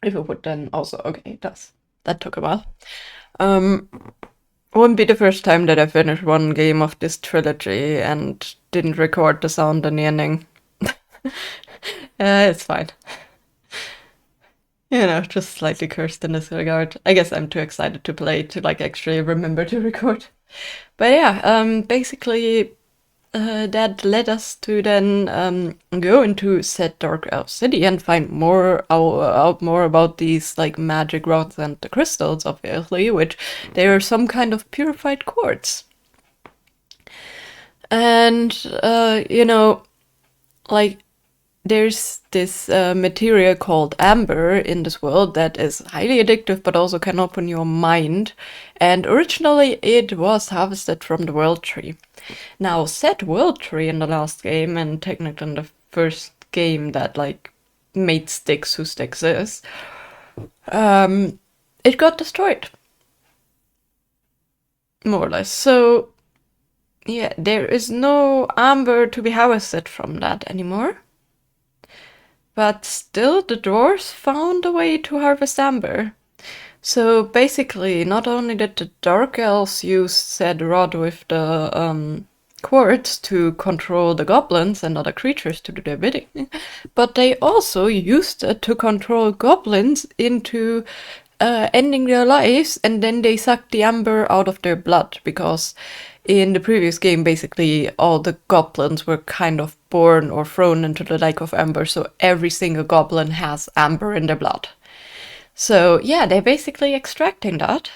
If it would, then also, okay, it does. That took a while. Wouldn't be the first time that I finished one game of this trilogy and didn't record the sound in the ending. It's fine. You know, just slightly cursed in this regard. I guess I'm too excited to play to like actually remember to record. But yeah, basically that led us to then go into said Dark Elf City and find out more about these like magic rods and the crystals, obviously, which they are some kind of purified quartz. And you know, like there's this material called amber in this world that is highly addictive but also can open your mind. And originally it was harvested from the world tree. Now, said world tree in the last game, and technically in the first game that like made Styx who Styx is, it got destroyed. More or less. So yeah, there is no amber to be harvested from that anymore. But still, the dwarves found a way to harvest amber. So basically, not only did the dark elves use said rod with the quartz to control the goblins and other creatures to do their bidding, but they also used it to control goblins into ending their lives, and then they sucked the amber out of their blood, because in the previous game, basically, all the goblins were kind of born or thrown into the lake of amber, so every single goblin has amber in their blood. So, yeah, they're basically extracting that.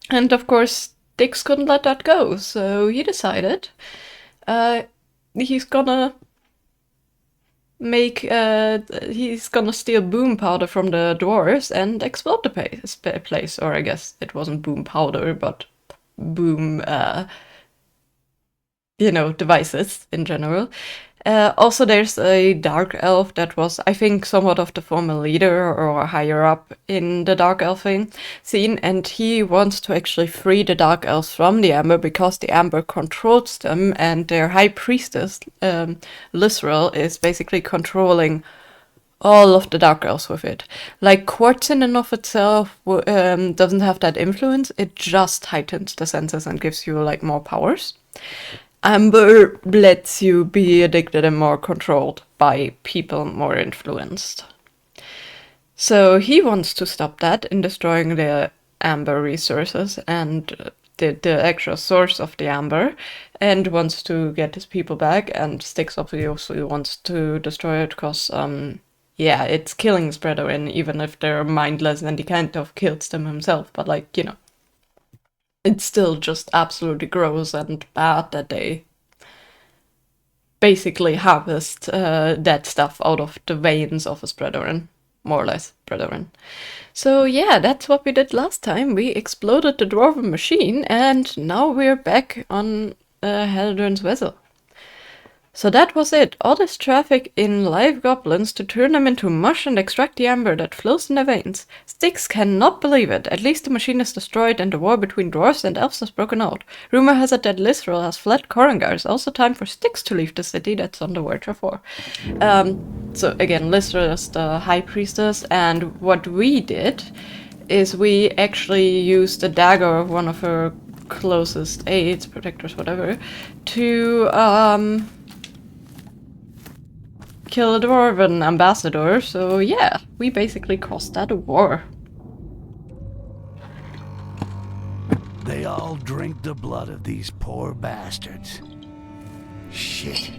And of course, Styx couldn't let that go, so he decided he's gonna steal boom powder from the dwarves and explode the place. Or I guess it wasn't boom powder, but boom, devices in general. Also, there's a dark elf that was, I think, somewhat of the former leader or higher up in the dark elfing scene, and he wants to actually free the dark elves from the amber because the amber controls them, and their high priestess, Lysrel, is basically controlling all of the dark elves with it. Like, quartz in and of itself doesn't have that influence, it just heightens the senses and gives you, like, more powers. Amber lets you be addicted and more controlled by people more influenced. So he wants to stop that in destroying the amber resources and the actual source of the amber, and wants to get his people back, and Styx obviously wants to destroy it because it's killing his brethren, even if they're mindless, and he kind of kills them himself, but like, you know, it's still just absolutely gross and bad that they basically harvest that stuff out of the veins of his brethren, more or less brethren. So yeah, that's what we did last time. We exploded the dwarven machine, and now we're back on Haldron's vessel. So that was it. All this traffic in live goblins to turn them into mush and extract the amber that flows in their veins. Styx cannot believe it. At least the machine is destroyed and the war between dwarves and elves has broken out. Rumor has it that Lysrel has fled Korangar. It's also time for Styx to leave the city that's on the verge of war. So again, Lysrel is the high priestess, and what we did is we actually used the dagger of one of her closest aides, protectors, whatever, to kill a dwarven ambassador. So yeah, we basically caused that a war. They all drink the blood of these poor bastards. Shit.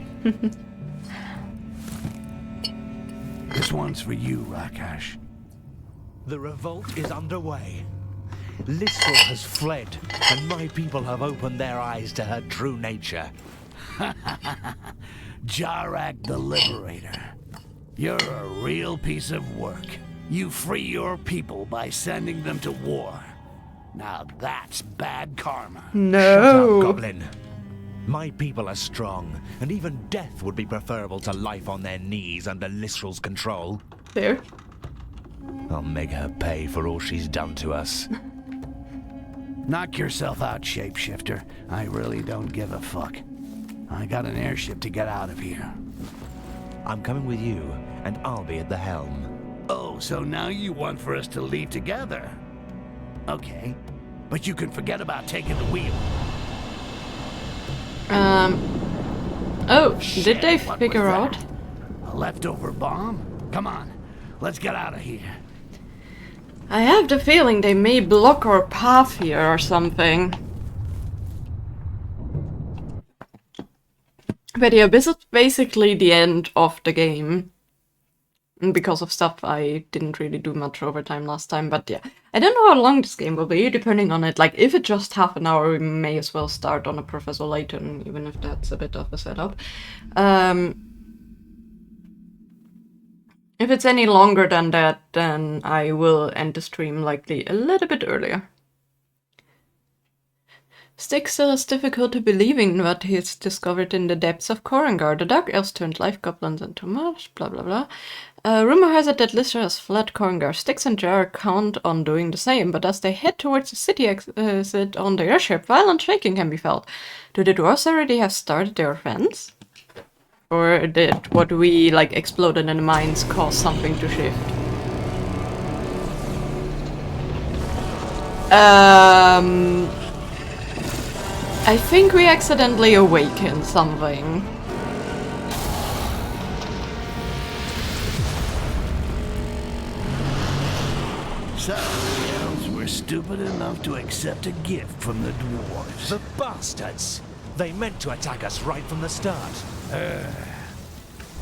This one's for you, Rakash. The revolt is underway. Lysrel has fled, and my people have opened their eyes to her true nature. Jarak the Liberator. You're a real piece of work. You free your people by sending them to war. Now that's bad karma. No. Shut up, Goblin. My people are strong, and even death would be preferable to life on their knees under Lysrel's control. There. I'll make her pay for all she's done to us. Knock yourself out, shapeshifter. I really don't give a fuck. I got an airship to get out of here. I'm coming with you, and I'll be at the helm. Oh, so now you want for us to leave together? Okay, but you can forget about taking the wheel. Oh, Shit, did they what figure was out? that? A leftover bomb? Come on, let's get out of here. I have the feeling they may block our path here or something. But yeah, this is basically the end of the game. Because of stuff I didn't really do much overtime last time, but yeah. I don't know how long this game will be, depending on it. Like, if it's just half an hour, we may as well start on a Professor Layton, even if that's a bit of a setup. If it's any longer than that, then I will end the stream likely a little bit earlier. Styx still has difficulty believing what he's discovered in the depths of Korangar. The Dark Elves turned life goblins into mush, blah blah blah. Rumor has it that Lister has fled Korangar. Styx and Jar count on doing the same, but as they head towards the city exit on the airship, violent shaking can be felt. Do the dwarves already have started their offense? Or did what we, like, exploded in the mines cause something to shift? I think we accidentally awakened something. So, the elves were stupid enough to accept a gift from the dwarves. The bastards! They meant to attack us right from the start.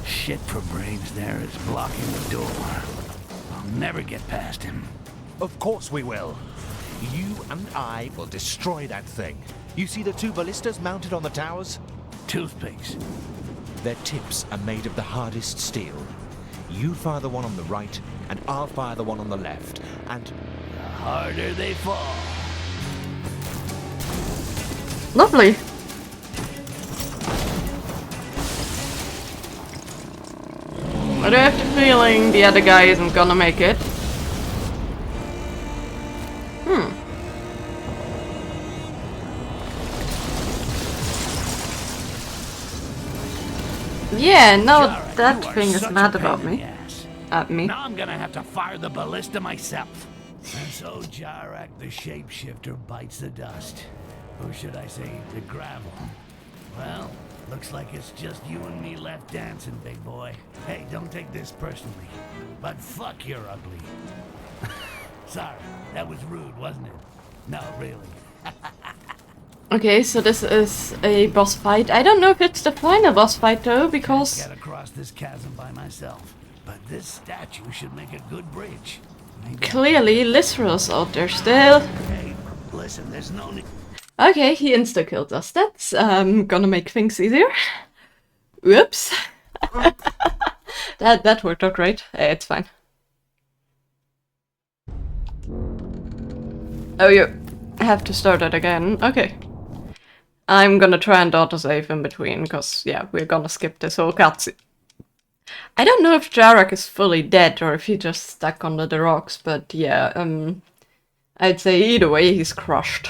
Shit for brains there is blocking the door. I'll never get past him. Of course we will. You and I will destroy that thing. You see the two ballistas mounted on the towers? Toothpicks. Their tips are made of the hardest steel. You fire the one on the right, and I'll fire the one on the left, and... The harder they fall. Lovely. But I have the feeling the other guy isn't gonna make it. Yeah, no, Jarek, that you are thing is such a mad pain about in me. the ass. At me. Now I'm gonna have to fire the ballista myself. And so Jarek the shapeshifter bites the dust. Or should I say, the gravel. Well, looks like it's just you and me left dancing, big boy. Hey, don't take this personally. But fuck, you're ugly. Sorry, that was rude, wasn't it? No, really. Okay, so this is a boss fight. I don't know if it's the final boss fight though, because Can't get across this chasm by myself. But this statue should make a good bridge. Maybe clearly Lysrael's out there still. Hey, listen, there's no need. Okay, he insta-killed us. That's gonna make things easier. Whoops. that worked out great. It's fine. Oh, you have to start it again. Okay. I'm gonna try and autosave in between, because, yeah, we're gonna skip this whole cutscene. I don't know if Jarek is fully dead or if he just stuck under the rocks, but yeah, I'd say either way he's crushed.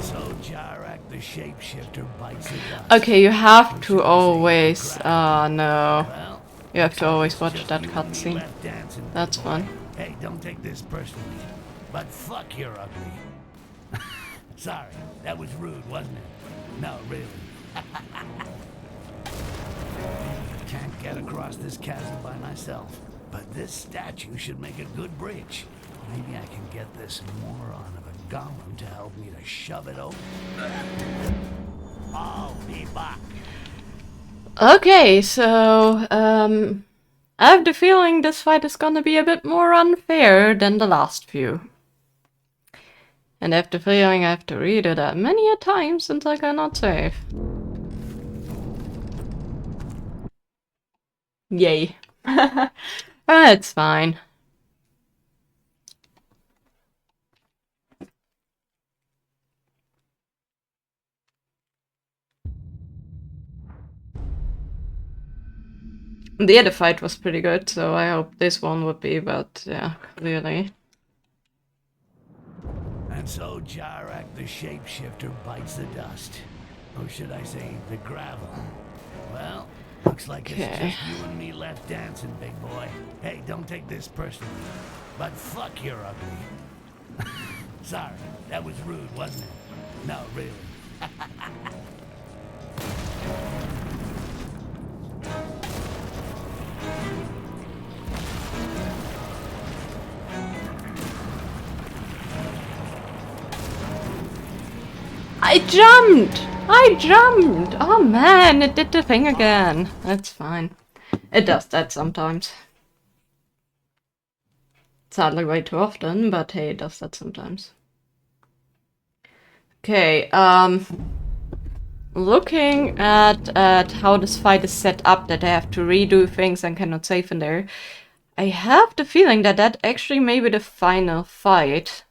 So Jarek the shapeshifter bites the dust. Okay, you have to always... no. Well, You have to always watch just that you and me cutscene. left dancing, big That's boy. fun. Hey, don't take this personally. But fuck, you're ugly. Sorry, that was rude, wasn't it? No, really. Can't get across this chasm by myself. But this statue should make a good bridge. Maybe I can get this moron of a golem to help me to shove it open. I'll be back. Okay, so, I have the feeling this fight is gonna be a bit more unfair than the last few. And I have the feeling I have to read it that many a time since I cannot save. Yay. It's fine. The other fight was pretty good, so I hope this one would be, but yeah, clearly. And so Jarek the shapeshifter bites the dust. Or should I say, the gravel? Well, looks like it's just you and me left dancing, big boy. Hey, don't take this personally, but fuck you're ugly. Sorry, that was rude, wasn't it? No, really. I jumped! I jumped! Oh man, it did the thing again. That's fine. It does that sometimes. Sadly way too often, but hey, it does that sometimes. Okay, looking at how this fight is set up, that I have to redo things and cannot save in there, I have the feeling that that actually may be the final fight.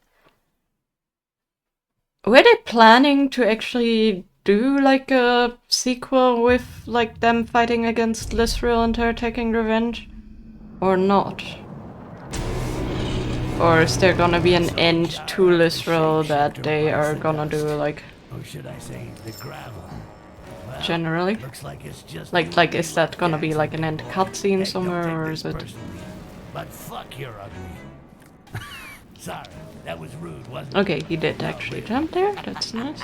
Were they planning to actually do like a sequel with like them fighting against Lysril and her taking revenge? Or not? Or is there gonna be an end to Lysril that they are gonna do like... Or should I say, the gravel? Well, generally? looks like it's just Like is that gonna be like an end cutscene somewhere, or is it... But fuck you're ugly. Sorry, that was rude, wasn't it? Okay, he did actually jump there, that's nice.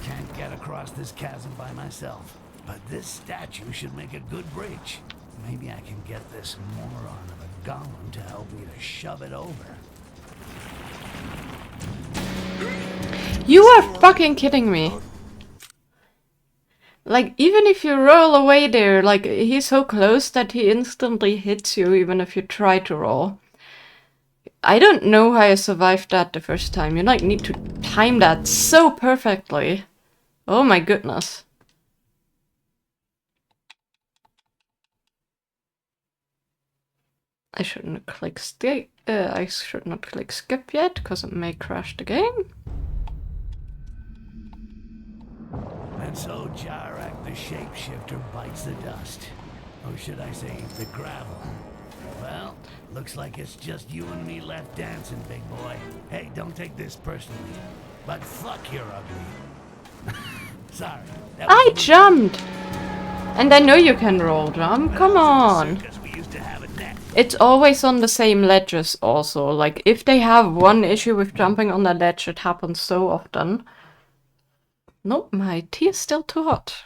Can't get across this chasm by myself, but this statue should make a good bridge. Maybe I can get this moron of a golem to help me to shove it over. You are fucking kidding me. Like, even if you roll away there, like, he's so close that he instantly hits you even if you try to roll. I don't know how I survived that the first time. You, like, need to time that so perfectly. Oh my goodness. I shouldn't click skip. I should not click skip yet, because it may crash the game. And so Jarak the shapeshifter bites the dust. Or should I say, the gravel. Well, looks like it's just you and me left dancing, big boy. Hey, don't take this personally, but fuck you're ugly. Sorry. I jumped! And I know you can roll jump, come on! It's always on the same ledges also, like if they have one issue with jumping on the ledge, it happens so often. Nope, my tea is still too hot.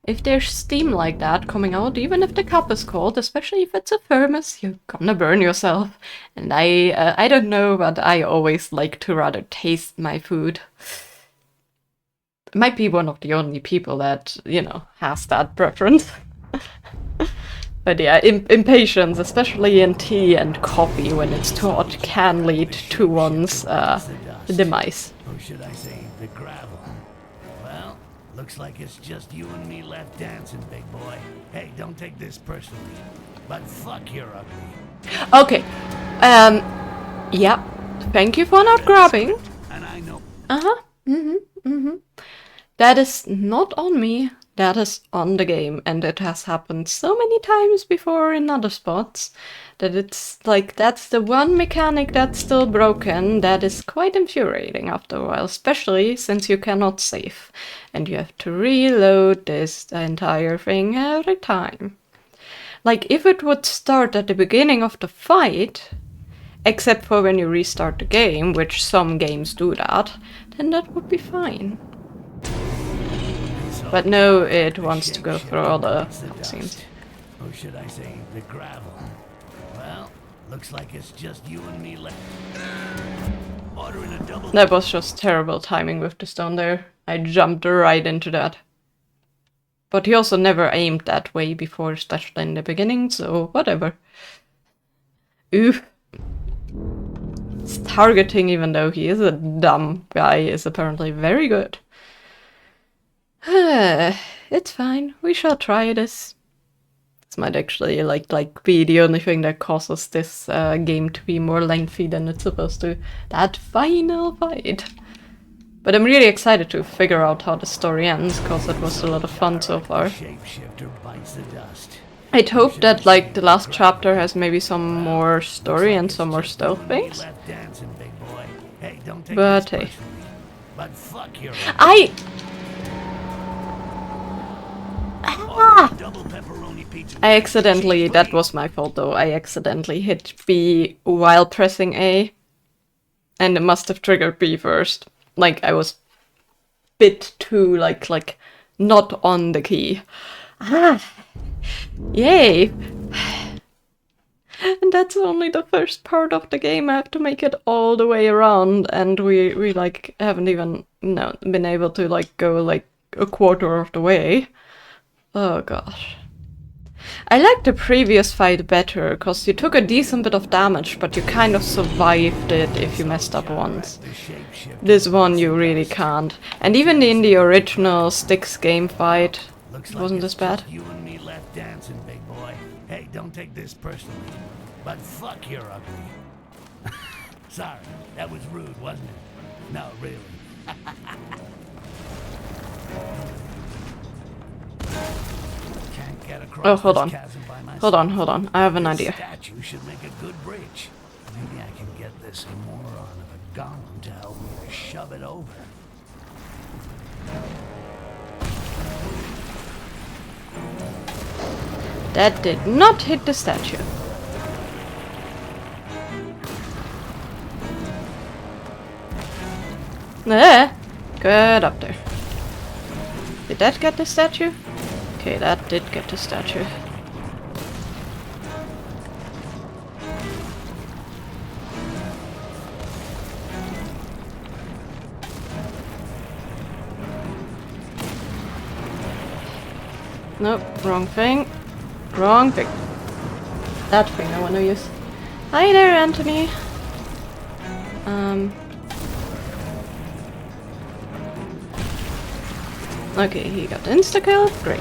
If there's steam like that coming out, even if the cup is cold, especially if it's a thermos, you're gonna burn yourself. And I don't know, but I always like to rather taste my food. Might be one of the only people that, you know, has that preference. But yeah, impatience, especially in tea and coffee when it's too hot, can lead to one's demise. Or should I say, the gravel? Well, looks like it's just you and me left dancing, big boy. Hey, don't take this personally, but fuck you're ugly. Okay, yeah, thank you for not grabbing. And I know. That is not on me, that is on the game, and it has happened so many times before in other spots that it's like that's the one mechanic that's still broken that is quite infuriating after a while, especially since you cannot save and you have to reload this entire thing every time. Like if it would start at the beginning of the fight, except for when you restart the game, which some games do that, then that would be fine. But no, it wants to go through all the cutscenes. Or should I say, the gravel? Well, looks like it's just you and me left. Ordering a double. That was just terrible timing with the stone there. I jumped right into that. But he also never aimed that way before, especially in the beginning, so whatever. Oof. His targeting, even though he is a dumb guy, is apparently very good. It's fine. We shall try this. This might actually like be the only thing that causes this game to be more lengthy than it's supposed to. That final fight. But I'm really excited to figure out how the story ends, because it was a lot of fun so far. Shapeshifter bites the dust. I'd hope that like the last chapter has maybe some more story and some more stealth things. Left dancing, big boy. Hey, don't take But this hey. personally, but fuck your double pepperoni pizza. I accidentally, that was my fault though, I accidentally hit B while pressing A. And it must have triggered B first. Like, I was bit too, like, not on the key. Ah! Yay! And that's only the first part of the game. I have to make it all the way around, and we like, haven't even, been able to, like, go, like, a quarter of the way. Oh gosh. I liked the previous fight better, because you took a decent bit of damage, but you kind of survived it if you messed up once. This one you really can't. And even in the original Styx game fight, it wasn't this bad. You and me left dancing, big boy. Hey, don't take this personally, but fuck your ugly. Sorry, that was rude, wasn't it? No, really. Can't get across Oh, hold this on. chasm by myself. Hold on. I have an idea. Statue should make a good bridge. Maybe I can get this moron of a golem to help me shove it over. That did not hit the statue. Get up there. Did that get the statue? Okay, that did get the statue. Nope, wrong thing. Wrong thing. That thing I want to use. Hi there, Anthony. Okay, he got insta-kill. Great.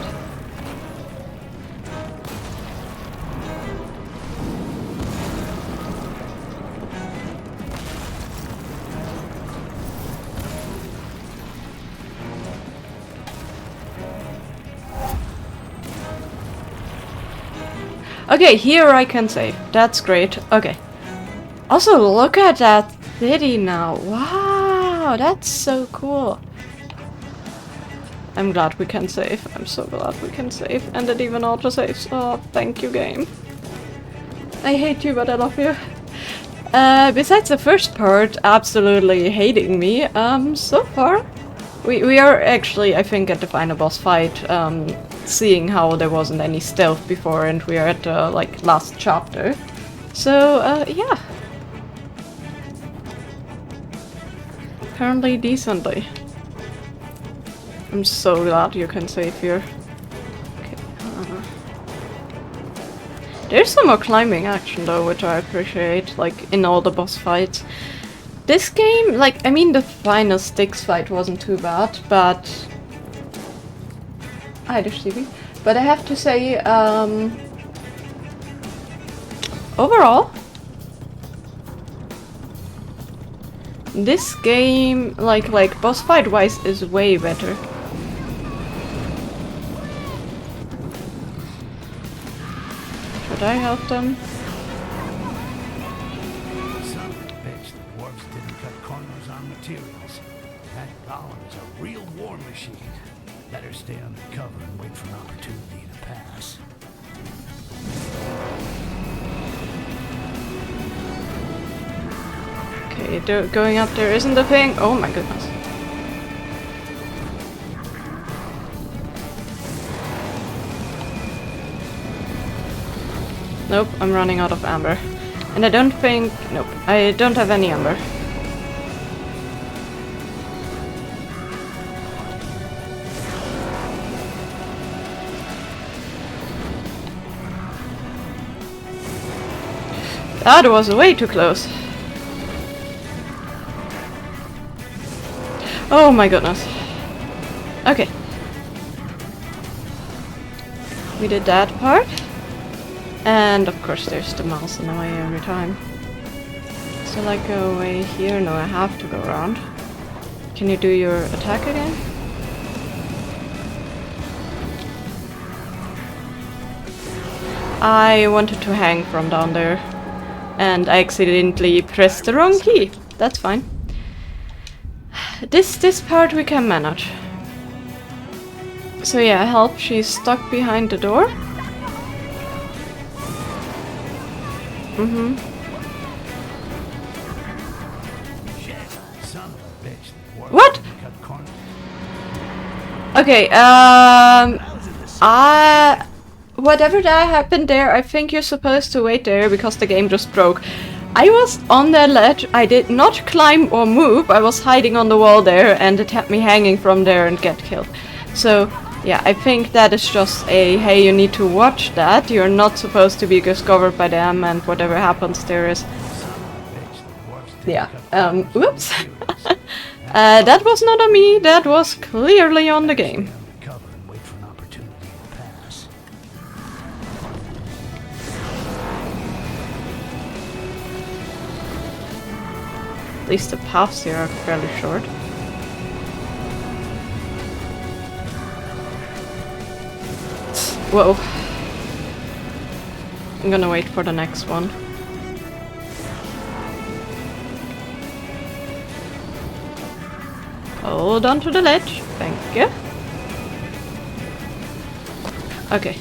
Okay, here I can save. That's great. Okay. Also, look at that city now. Wow, that's so cool. I'm glad we can save. I'm so glad we can save. And it even auto-saves. Oh, thank you, game. I hate you, but I love you. Besides the first part absolutely hating me, so far, we are actually, I think, at the final boss fight, seeing how there wasn't any stealth before, and we are at the, like, last chapter. So, yeah. Apparently decently. I'm so glad you can save here. Okay. There's some more climbing action though, which I appreciate, like in all the boss fights. This game, like, I mean the final Styx fight wasn't too bad, but... Hi, there's TV. But I have to say, overall, this game, like boss fight wise, is way better. Should I help them? Son of a bitch, the dwarves didn't cut corners on materials. That golem is a real war machine. Better stay under cover and wait for an opportunity to pass. Okay, going up there isn't the thing. Oh my goodness. Nope, I'm running out of amber. And I don't think... Nope, I don't have any amber. That was way too close. Oh my goodness. Okay. We did that part. And of course there's the mouse in the way every time. So like go away here? No, I have to go around. Can you do your attack again? I wanted to hang from down there. And I accidentally pressed the wrong key. That's fine. This part we can manage. So yeah, help, she's stuck behind the door. What? Okay, whatever that happened there, I think you're supposed to wait there because the game just broke. I was on that ledge, I did not climb or move, I was hiding on the wall there and it had me hanging from there and get killed. So, yeah, I think that is just a, hey, you need to watch that, you're not supposed to be discovered by them and whatever happens there is... Yeah, whoops. That was not on me, that was clearly on the game. At least the paths here are fairly short. Whoa. I'm gonna wait for the next one. Hold on to the ledge. Thank you. Okay.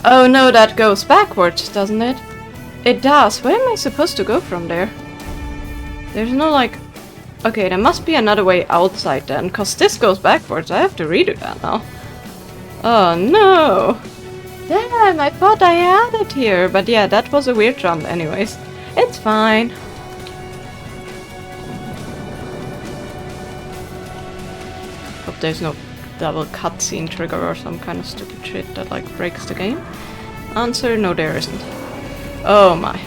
Oh no, that goes backwards, doesn't it? It does. Where am I supposed to go from there? There's no like... Okay, there must be another way outside then, cause this goes backwards. I have to redo that now. Oh no! Damn, I thought I had it here, but yeah, that was a weird jump anyways. It's fine. Hope there's no double cutscene trigger or some kind of stupid shit that like breaks the game. Answer, no there isn't. Oh my.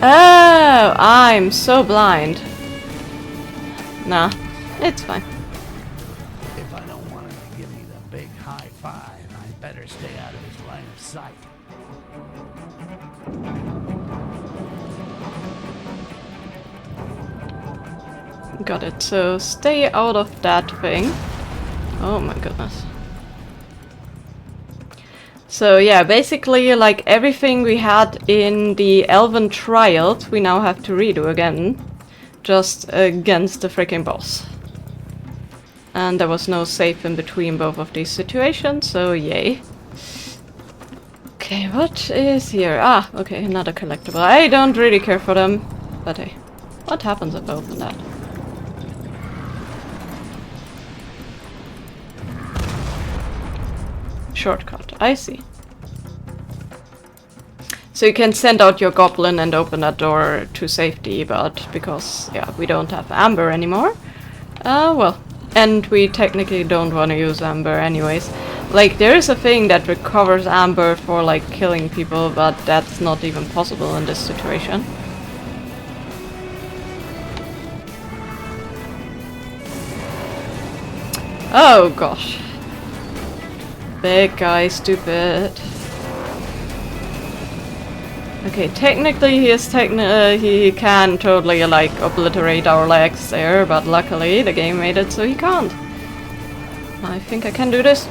Oh, I'm so blind. Nah, it's fine. If I don't want him to give me the big high five, I better stay out of his line of sight. Got it, so stay out of that thing. Oh my goodness. So yeah, basically like everything we had in the Elven Trials, we now have to redo again. Just against the freaking boss. And there was no save in between both of these situations, so yay. Okay, what is here? Ah, okay, another collectible. I don't really care for them, but hey. What happens if I open that? Shortcut, I see. So you can send out your goblin and open that door to safety, but because, yeah, we don't have amber anymore. Well, and we technically don't want to use amber anyways. Like, there is a thing that recovers amber for, like, killing people, but that's not even possible in this situation. Oh gosh. Big guy, stupid. Okay, technically he can totally like obliterate our legs there, but luckily the game made it so he can't. I think I can do this.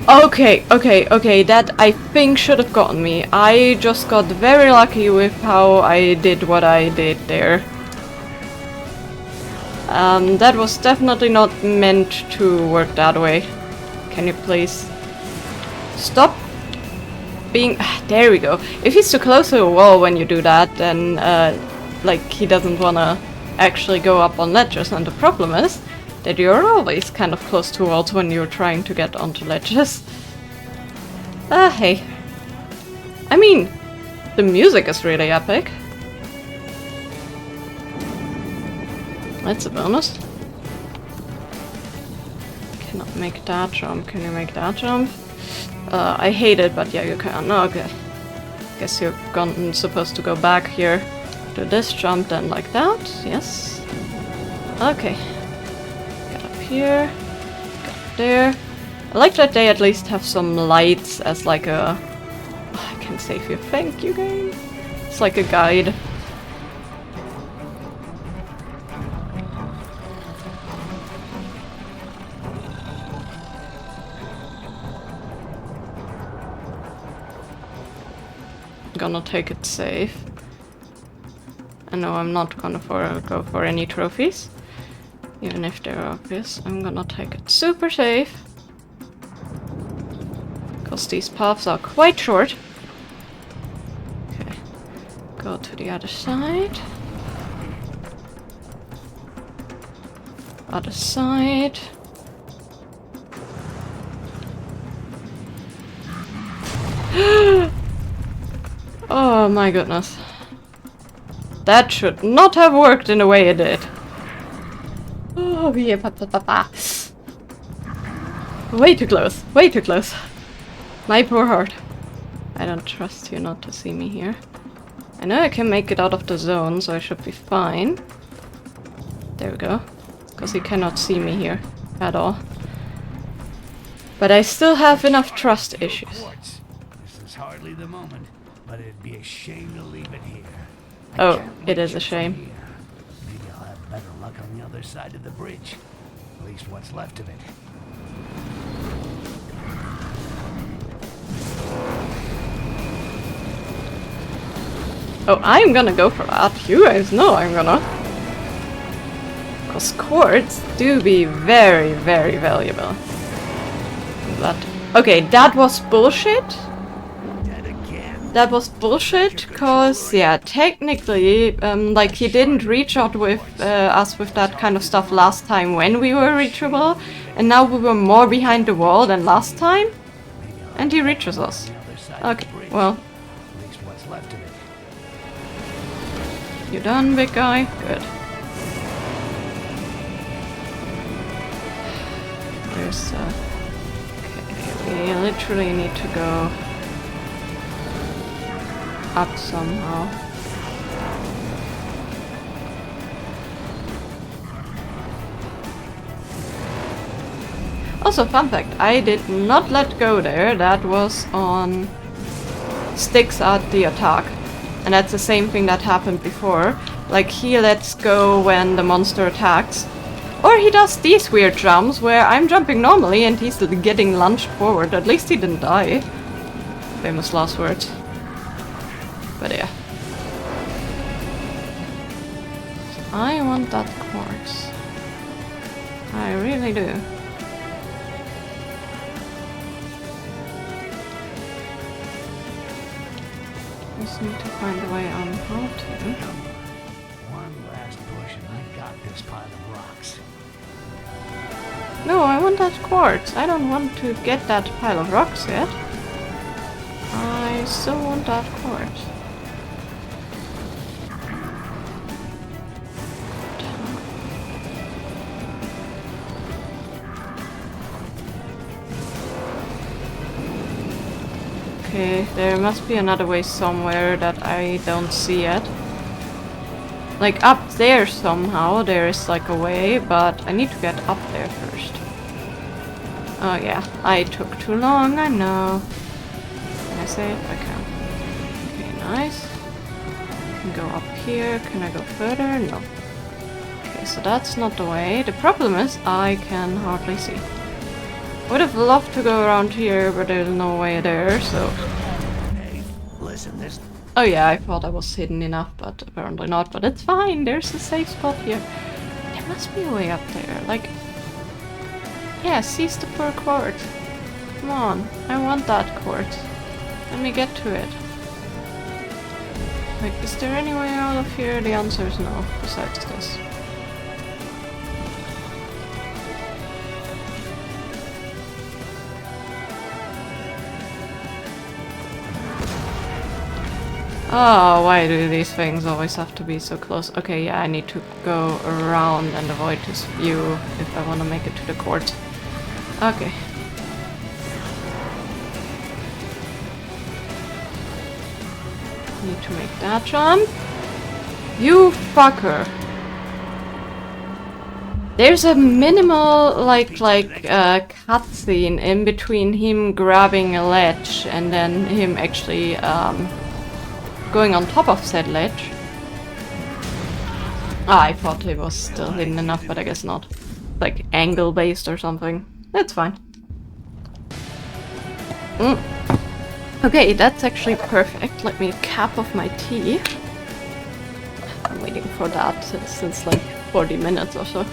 Okay, that I think should have gotten me. I just got very lucky with how I did what I did there. That was definitely not meant to work that way. Can you please stop being... There we go. If he's too close to a wall when you do that, then like he doesn't want to actually go up on ledges, and the problem is that you're always kind of close to walls when you're trying to get onto ledges. Hey. I mean, the music is really epic. That's a bonus. Cannot make that jump. Can you make that jump? I hate it, but yeah, you can. No, okay. Guess you're supposed to go back here. Do this jump then like that. Yes. Okay. Get up here. Get up there. I like that they at least have some lights as like a... Oh, I can save you. Thank you, game. It's like a guide. Gonna take it safe. I know I'm not gonna go for any trophies, even if they're obvious. I'm gonna take it super safe, because these paths are quite short. Okay, go to the other side. Other side. Oh my goodness. That should not have worked in the way it did. Oh, yeah, way too close, way too close. My poor heart. I don't trust you not to see me here. I know I can make it out of the zone, so I should be fine. There we go. Because he cannot see me here at all. But I still have enough trust issues. This is hardly the moment, but it'd be a shame to leave it here. Oh, it is a shame. Maybe I'll have better luck on the other side of the bridge. At least what's left of it. Oh, I'm gonna go for that. You guys know I'm gonna. Because quartz do be very, very valuable. Okay, that was bullshit. That was bullshit, because, yeah, technically, like, he didn't reach out with us with that kind of stuff last time when we were reachable, and now we were more behind the wall than last time, and he reaches us. Okay, well. You done, big guy? Good. There's, okay, we literally need to go up somehow. Also, fun fact, I did not let go there. That was on Styx at the attack. And that's the same thing that happened before. Like, he lets go when the monster attacks. Or he does these weird jumps where I'm jumping normally and he's getting launched forward. At least he didn't die. Famous last words. But yeah. So I want that quartz. I really do. Just need to find a way on how to. One last push and I got this pile of rocks. No, I want that quartz. I don't want to get that pile of rocks yet. I still want that quartz. Okay, there must be another way somewhere that I don't see yet. Like up there somehow there is like a way, but I need to get up there first. Oh yeah, I took too long, I know. Can I save? I can. Okay, nice. I can go up here. Can I go further? No. Okay, so that's not the way. The problem is I can hardly see. Would have loved to go around here, but there's no way there, so... Hey, listen, this... Oh yeah, I thought I was hidden enough, but apparently not. But it's fine, there's a safe spot here. There must be a way up there, like... Yeah, seize the poor quartz. Come on, I want that quartz. Let me get to it. Like, is there any way out of here? The answer is no, besides this. Oh, why do these things always have to be so close? Okay, yeah, I need to go around and avoid this view if I want to make it to the court. Okay. Need to make that jump. You fucker! There's a minimal, cutscene in between him grabbing a ledge and then him actually, going on top of said ledge. Ah, I thought it was still hidden enough, but I guess not. Like angle based or something. That's fine. Okay, that's actually perfect. Let me cap off my tea. I'm waiting for that since like 40 minutes or so.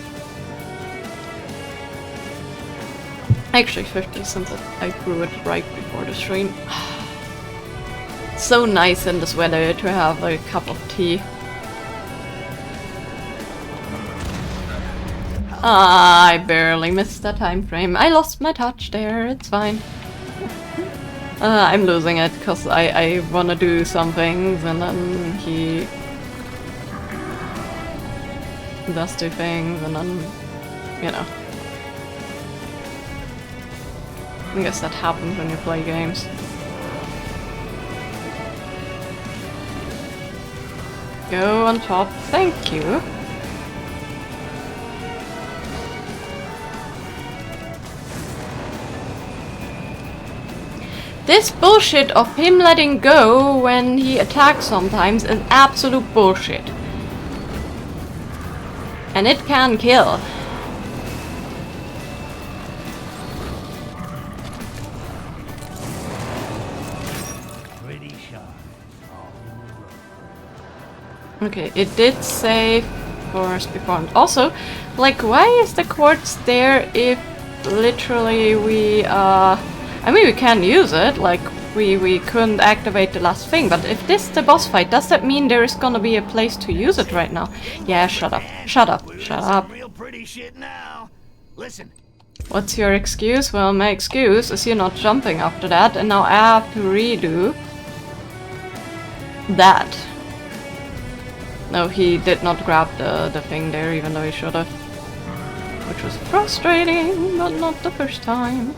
Actually 50 since I brew it right before the stream. So nice in this weather to have a cup of tea. Ah, I barely missed the time frame. I lost my touch there, it's fine. I'm losing it because I want to do some things and then he does two things and then, you know. I guess that happens when you play games. Go on top, thank you. This bullshit of him letting go when he attacks sometimes is absolute bullshit. And it can kill. Pretty sharp. Okay, it did save for before. Also, like, why is the quartz there if literally we I mean, we can use it, like, we couldn't activate the last thing, but if this is the boss fight, does that mean there is gonna be a place to use it right now? Yeah, shut up, shut up, shut up. Real pretty shit now. Listen. What's your excuse? Well, my excuse is you're not jumping after that, and now I have to redo that. No, he did not grab the thing there, even though he should have. Which was frustrating, but not the first time.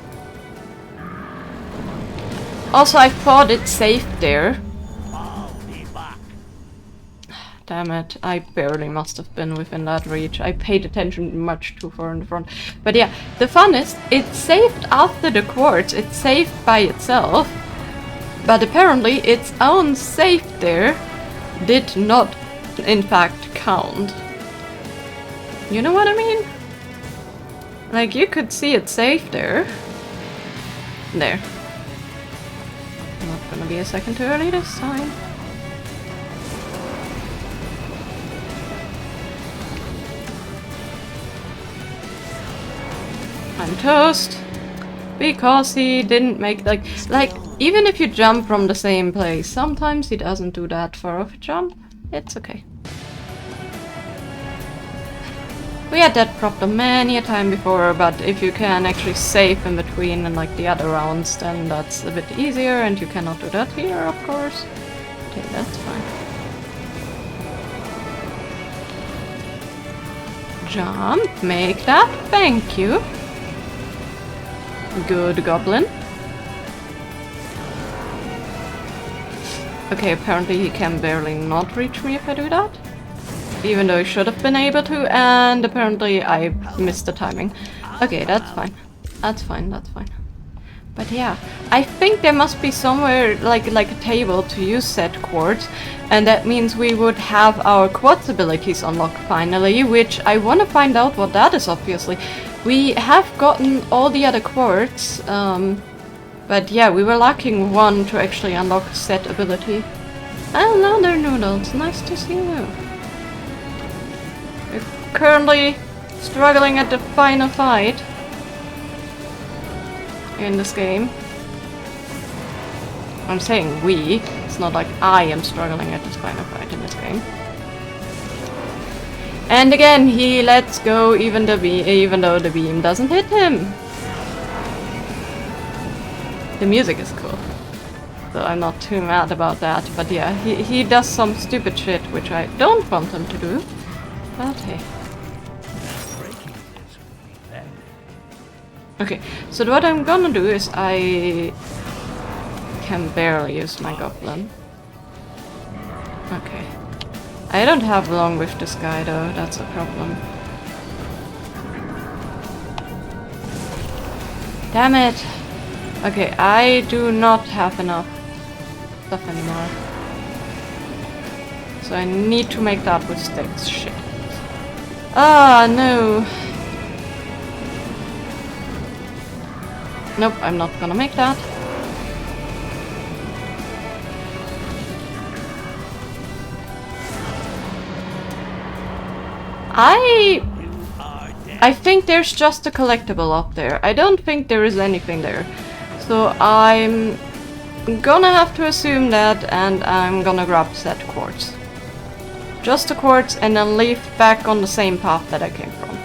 Also, I thought it saved there. I'll be back. Damn it, I barely must have been within that reach. I paid attention much too far in the front. But yeah, the fun is, it saved after the quartz, it saved by itself. But apparently its own save there did not, in fact, count. You know what I mean? Like, you could see it saved there. There. Not gonna be a second too early this time. I'm toast. Because he didn't make, like, even if you jump from the same place, sometimes he doesn't do that far of a jump. It's okay. We had that problem many a time before, but if you can actually save in between and like the other rounds, then that's a bit easier, and you cannot do that here, of course. Okay, that's fine. Jump, make that, thank you. Good goblin. Okay, apparently he can barely not reach me if I do that. Even though I should have been able to, and apparently I missed the timing. Okay, that's fine. That's fine, that's fine. But yeah, I think there must be somewhere like a table to use said quartz, and that means we would have our quartz abilities unlocked finally, which I want to find out what that is, obviously. We have gotten all the other quartz, but yeah, we were lacking one to actually unlock said ability. Another noodles, nice to see you. We're currently struggling at the final fight in this game. I'm saying we, it's not like I am struggling at this final fight in this game. And again, he lets go even though the beam doesn't hit him. The music is cool, so I'm not too mad about that. But yeah, he does some stupid shit which I don't want him to do. But hey. Okay, so what I'm gonna do is I can barely use my goblin. Okay. I don't have long with this guy though, that's a problem. Damn it! Okay, I do not have enough stuff anymore. So I need to make that with Styx. Shit. Ah, no. Nope, I'm not gonna make that. I think there's just a collectible up there. I don't think there is anything there. So I'm gonna have to assume that, and I'm gonna grab that quartz. Just the quartz and then leave back on the same path that I came from.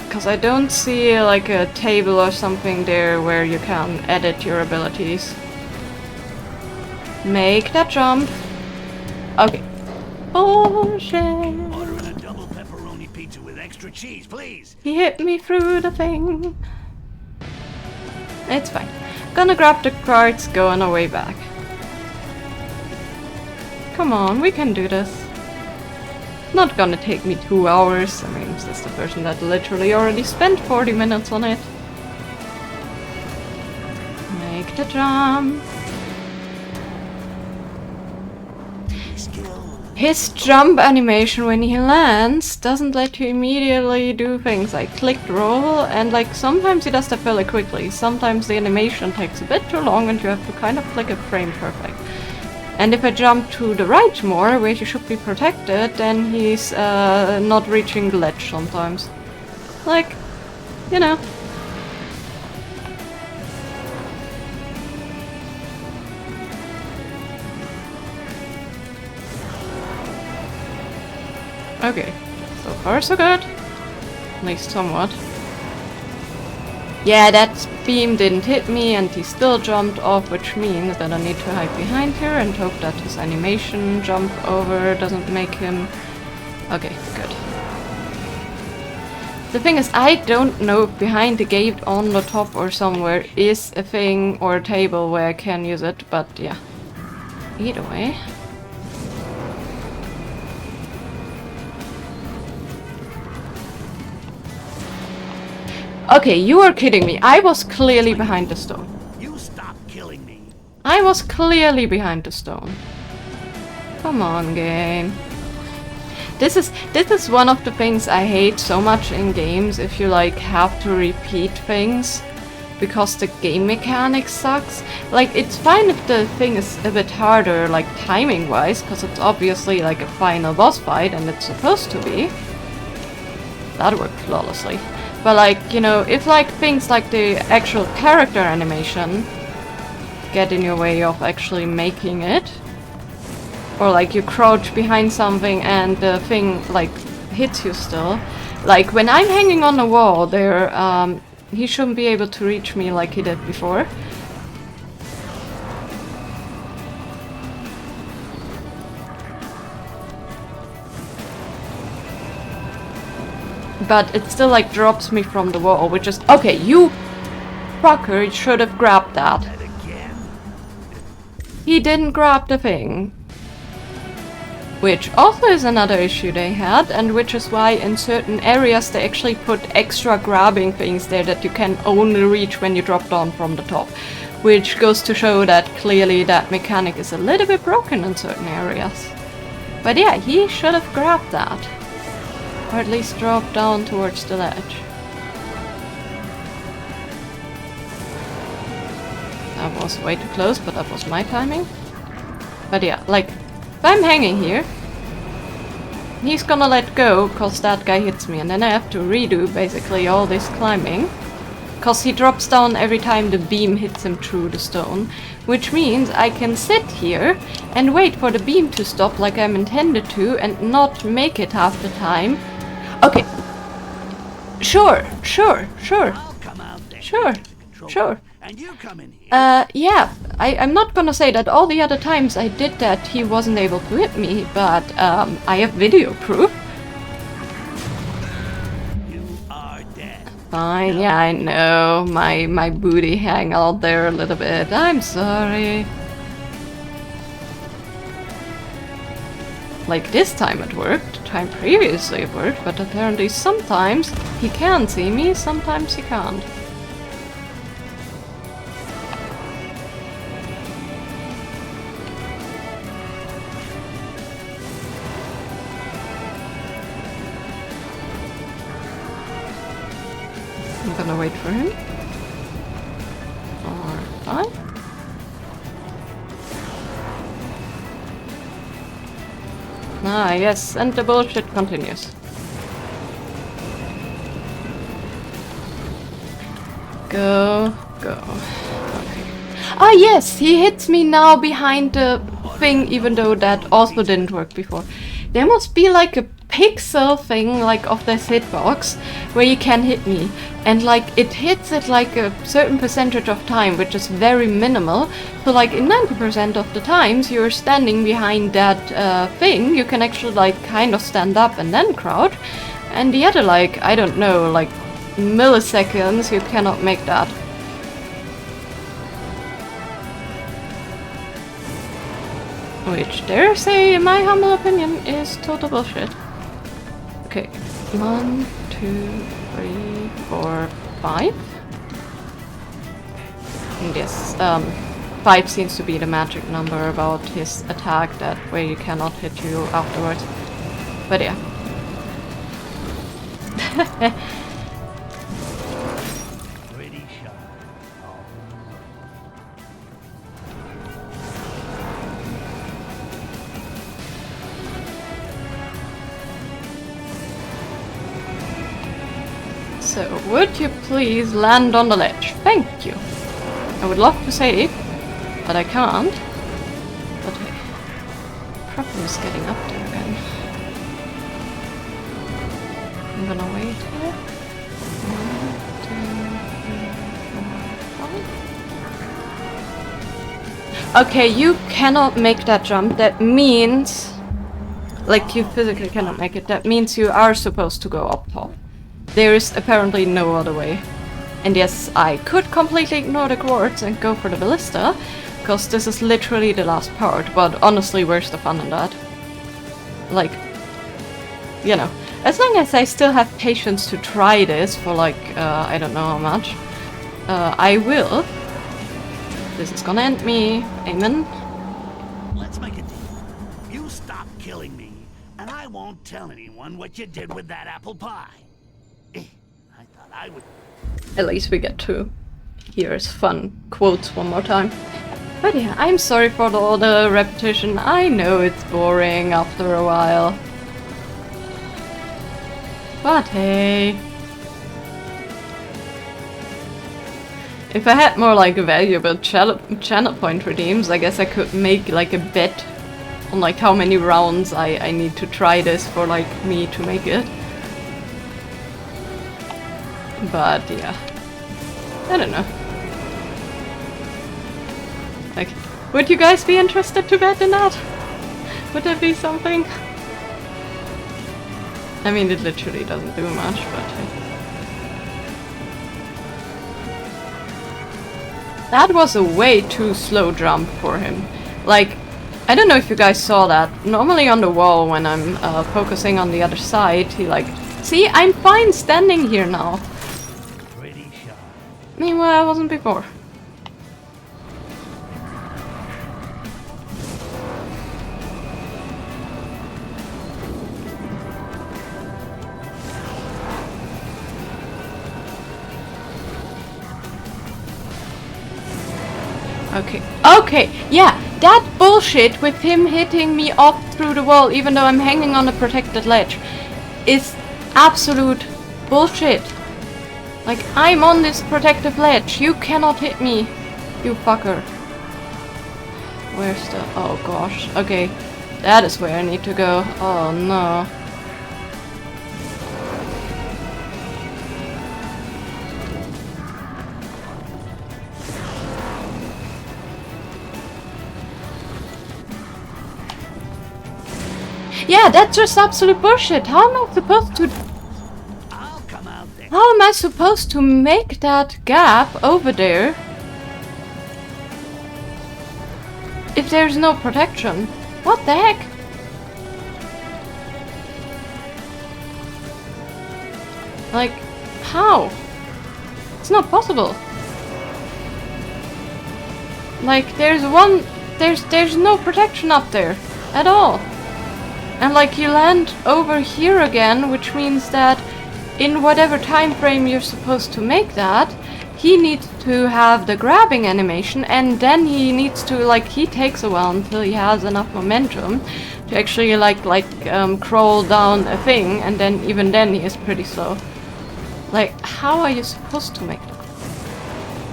Because I don't see like a table or something there where you can edit your abilities. Make that jump. Okay. Bullshit. Ordering a double pepperoni pizza with extra cheese, please. He hit me through the thing. It's fine. Gonna grab the cards, go on our way back. Come on, we can do this. Not gonna take me 2 hours. I mean, this is the person that literally already spent 40 minutes on it. Make the jump. His jump animation when he lands doesn't let you immediately do things. I clicked roll and like sometimes he does that fairly quickly. Sometimes the animation takes a bit too long and you have to kind of click it frame perfect. And if I jump to the right more, where he should be protected, then he's not reaching the ledge sometimes. Like, you know. Okay, so far so good. At least somewhat. Yeah, that beam didn't hit me and he still jumped off, which means that I need to hide behind here and hope that his animation jump over doesn't make him... Okay, good. The thing is, I don't know if behind the gate on the top or somewhere is a thing or a table where I can use it, but yeah. Either way. Okay, you are kidding me. I was clearly behind the stone. You stop killing me. I was clearly behind the stone. Come on, game. This is one of the things I hate so much in games, if you like have to repeat things because the game mechanic sucks. Like, it's fine if the thing is a bit harder, like timing wise, because it's obviously like a final boss fight and it's supposed to be. That worked flawlessly. But like, you know, if like things like the actual character animation get in your way of actually making it, or like you crouch behind something and the thing like hits you still. Like when I'm hanging on the wall there, he shouldn't be able to reach me like he did before. But it still like drops me from the wall, which is okay. You fucker should have grabbed that. He didn't grab the thing, which also is another issue they had, and which is why in certain areas they actually put extra grabbing things there that you can only reach when you drop down from the top, which goes to show that clearly that mechanic is a little bit broken in certain areas. But yeah, he should have grabbed that. Or at least drop down towards the ledge. That was way too close, but that was my timing. But yeah, like, if I'm hanging here, he's gonna let go, cause that guy hits me, and then I have to redo basically all this climbing. Cause he drops down every time the beam hits him through the stone. Which means I can sit here and wait for the beam to stop like I'm intended to and not make it half the time. Okay. Sure. I'll come out there. Sure. And you come in here. Yeah. I'm not gonna say that all the other times I did that he wasn't able to hit me, but I have video proof. You are dead. Fine, yeah, I know. My booty hang out there a little bit. I'm sorry. Like this time it worked, the time previously it worked, but apparently sometimes he can see me, sometimes he can't. gonna wait for him. 4, 5. Ah, yes, and the bullshit continues. Go, go. Okay. Ah, yes, he hits me now behind the thing, even though that also didn't work before. There must be like a pixel thing, like of this hitbox, where you can hit me. And like, it hits it like a certain percentage of time, which is very minimal. So like, in 90% of the times you're standing behind that thing, you can actually like kind of stand up and then crouch. And the other like, I don't know, like milliseconds, you cannot make that. Which, dare I say, in my humble opinion, is total bullshit. Okay, 1, 2, 3, 4, 5. And yes, 5 seems to be the magic number about his attack, that way you cannot hit you afterwards. But yeah. Pretty sharp. So, would you please land on the ledge? Thank you. I would love to save, but I can't. But hey, problem is getting up there again. I'm gonna wait here. 1, 2, 3, 4, 5. Okay, you cannot make that jump. That means, like, you physically cannot make it. That means you are supposed to go up top. There is apparently no other way. And yes, I could completely ignore the quartz and go for the ballista, because this is literally the last part, but honestly, where's the fun in that? Like, you know, as long as I still have patience to try this for like, I don't know how much, I will. This is gonna end me. Amen. Let's make a deal. You stop killing me, and I won't tell anyone what you did with that apple pie. I thought I would... At least we get to hear his fun quotes one more time. But yeah, I'm sorry for all the repetition. I know it's boring after a while. But hey. If I had more like valuable channel point redeems, I guess I could make like a bet on like how many rounds I need to try this for like me to make it. But yeah, I don't know. Like, would you guys be interested to bet in that? Would that be something? I mean, it literally doesn't do much, but that was a way too slow jump for him. Like, I don't know if you guys saw that. Normally on the wall when I'm focusing on the other side, he like... See, I'm fine standing here now. Meanwhile, I wasn't before. Okay. Okay, yeah, that bullshit with him hitting me off through the wall even though I'm hanging on a protected ledge is absolute bullshit. Like, I'm on this protective ledge. You cannot hit me, you fucker. Where's the... Oh gosh. Okay. That is where I need to go. Oh no. Yeah, that's just absolute bullshit. How am I supposed to... How am I supposed to make that gap over there if there's no protection? What the heck? Like, how? It's not possible. Like, there's no protection up there at all. And like, you land over here again, which means that in whatever time frame you're supposed to make that, he needs to have the grabbing animation, and then he needs to, like, he takes a while until he has enough momentum to actually crawl down a thing, and then even then he is pretty slow. Like, how are you supposed to make that?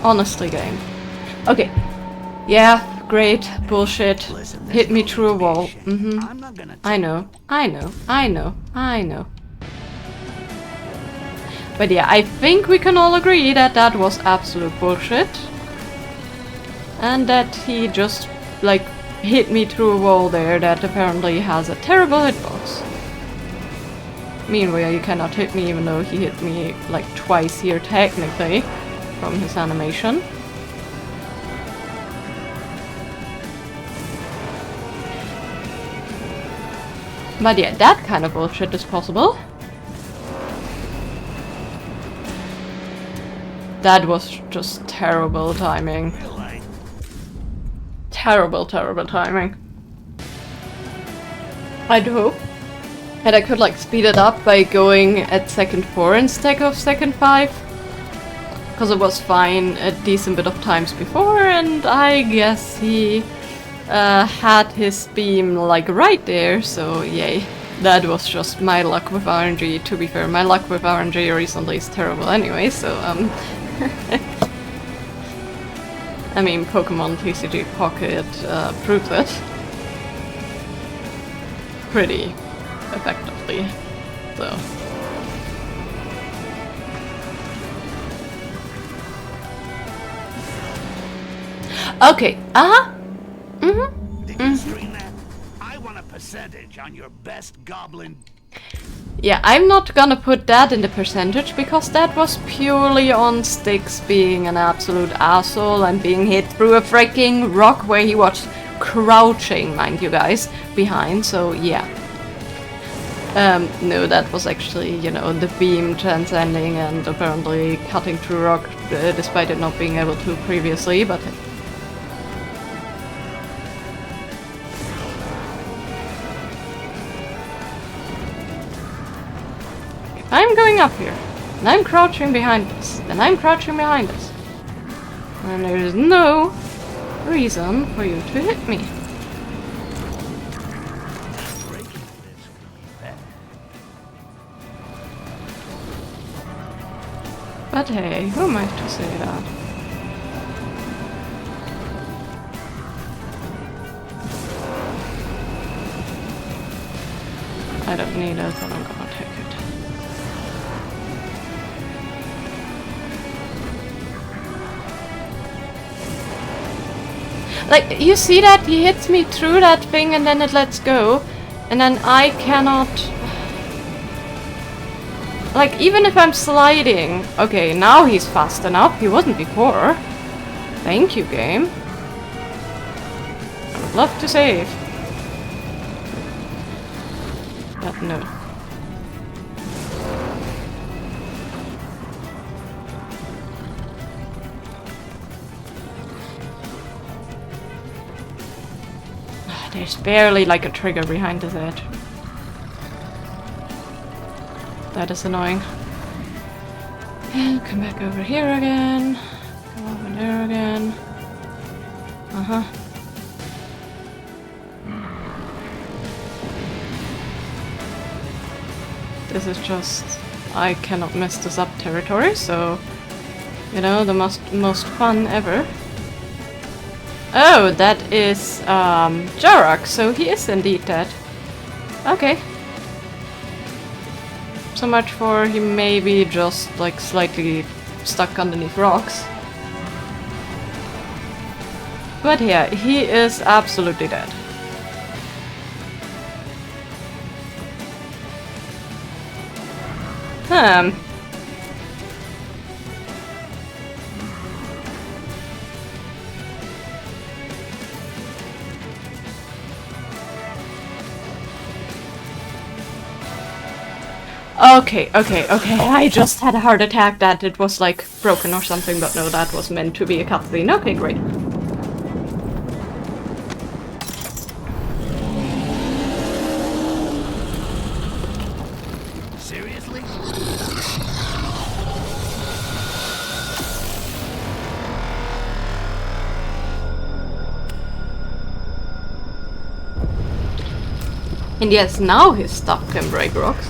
Honestly, game. Okay. Yeah, great. Bullshit. Listen, Hit me through a wall. I'm not gonna I know. I know. But yeah, I think we can all agree that that was absolute bullshit. And that he just, like, hit me through a wall there that apparently has a terrible hitbox. Meanwhile, you cannot hit me even though he hit me, like, twice here technically from his animation. But yeah, that kind of bullshit is possible. That was just terrible timing. Terrible timing. I'd hope that I could, like, speed it up by going at second 4 instead of second 5. Because it was fine a decent bit of times before, and I guess he had his beam, like, right there, so yay. That was just my luck with RNG, to be fair. My luck with RNG recently is terrible anyway, so I mean, Pokemon TCG Pocket proves it pretty effectively, so. Okay, Did you stream that? I want a percentage on your best goblin. Yeah, I'm not gonna put that in the percentage because that was purely on Styx being an absolute asshole and being hit through a freaking rock where he was crouching, mind you guys, behind, so yeah. No, that was actually, you know, the beam transcending and apparently cutting through rock despite it not being able to previously, but... I'm going up here, and I'm crouching behind this, and I'm crouching behind this. And there is no reason for you to hit me. But hey, who am I to say that? I don't need it, so I'm gonna take it. Like, you see that? He hits me through that thing and then it lets go. And then I cannot... Like, even if I'm sliding... Okay, now he's fast enough. He wasn't before. Thank you, game. I would love to save. But no. There's barely like a trigger behind his head. That is annoying. And come back over here again. Go over there again. Uh-huh. This is just... I cannot mess this up territory, so... You know, the most fun ever. Oh, that is Jarak, so he is indeed dead. Okay. So much for he may be just like slightly stuck underneath rocks. But yeah, he is absolutely dead. Okay. I just had a heart attack that it was like broken or something, but no, that was meant to be a cutscene. Okay, great. Seriously? And yes, now his stuff can break rocks.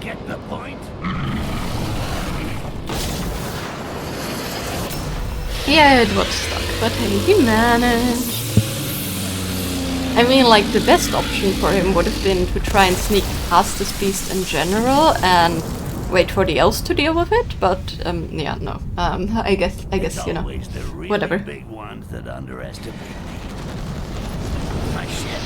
Get the point? Yeah, it was stuck, but hey, he managed. I mean, like, the best option for him would have been to try and sneak past this beast in general and wait for the elves to deal with it, but, yeah, no. I guess, you know, Always the really whatever. big ones that underestimate me. My shit.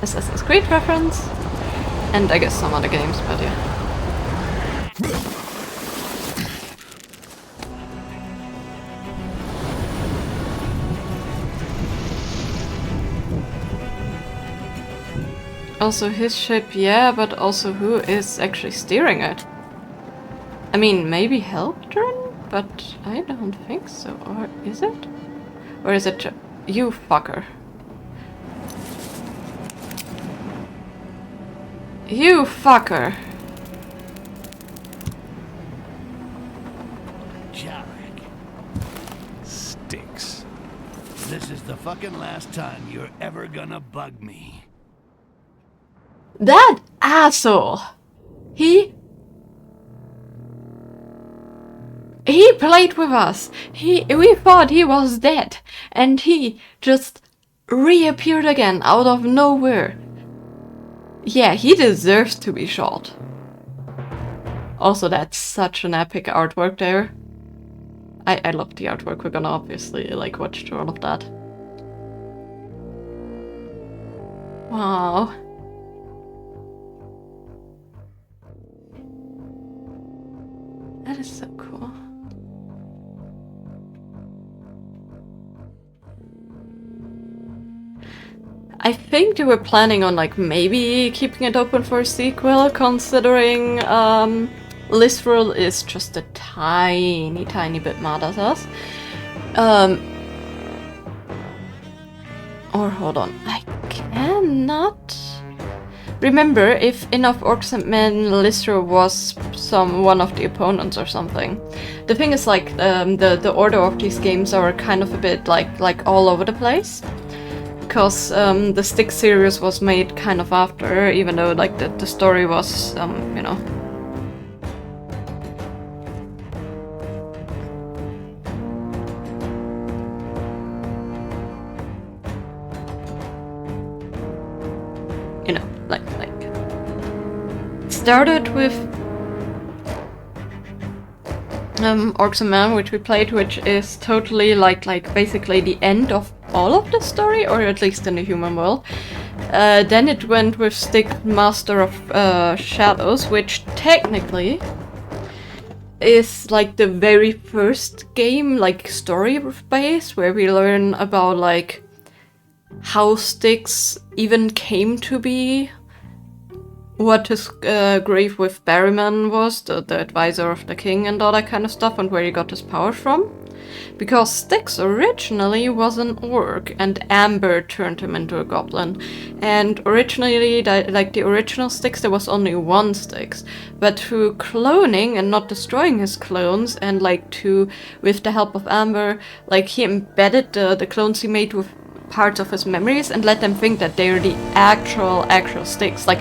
Assassin's Creed reference, and I guess some other games, but yeah. Also his ship, yeah, but also who is actually steering it? I mean, maybe Helptron, but I don't think so, or is it? Or is it you fucker? You fucker! Jarek, Styx. this is the fucking last time you're ever gonna bug me. That asshole! He played with us. We thought he was dead, and he just reappeared again out of nowhere. Yeah, he deserves to be shot. Also, that's such an epic artwork there. I love the artwork. We're gonna obviously like watch through all of that. Wow. That is so cool. I think they were planning on like maybe keeping it open for a sequel, considering Listral is just a tiny bit mad at us. Or hold on, I cannot remember if enough orcs and men Listral was one of the opponents or something. The thing is, like, the order of these games are kind of a bit like all over the place. Because the Styx series was made kind of after, even though like the story was, you know. You know, like started with Orcs and Men, which we played, which is totally like basically the end of all of the story, or at least in the human world. Then it went with Styx Master of Shadows, which technically is like the very first game, like story based, where we learn about like how Styx even came to be, what his grave with Barryman was, the advisor of the king and all that kind of stuff, and where he got his power from. Because Styx originally was an orc, and Amber turned him into a goblin. And originally, like the original Styx, there was only one Styx. But through cloning and not destroying his clones, and like with the help of Amber, like he embedded the clones he made with parts of his memories and let them think that they're the actual Styx. Like,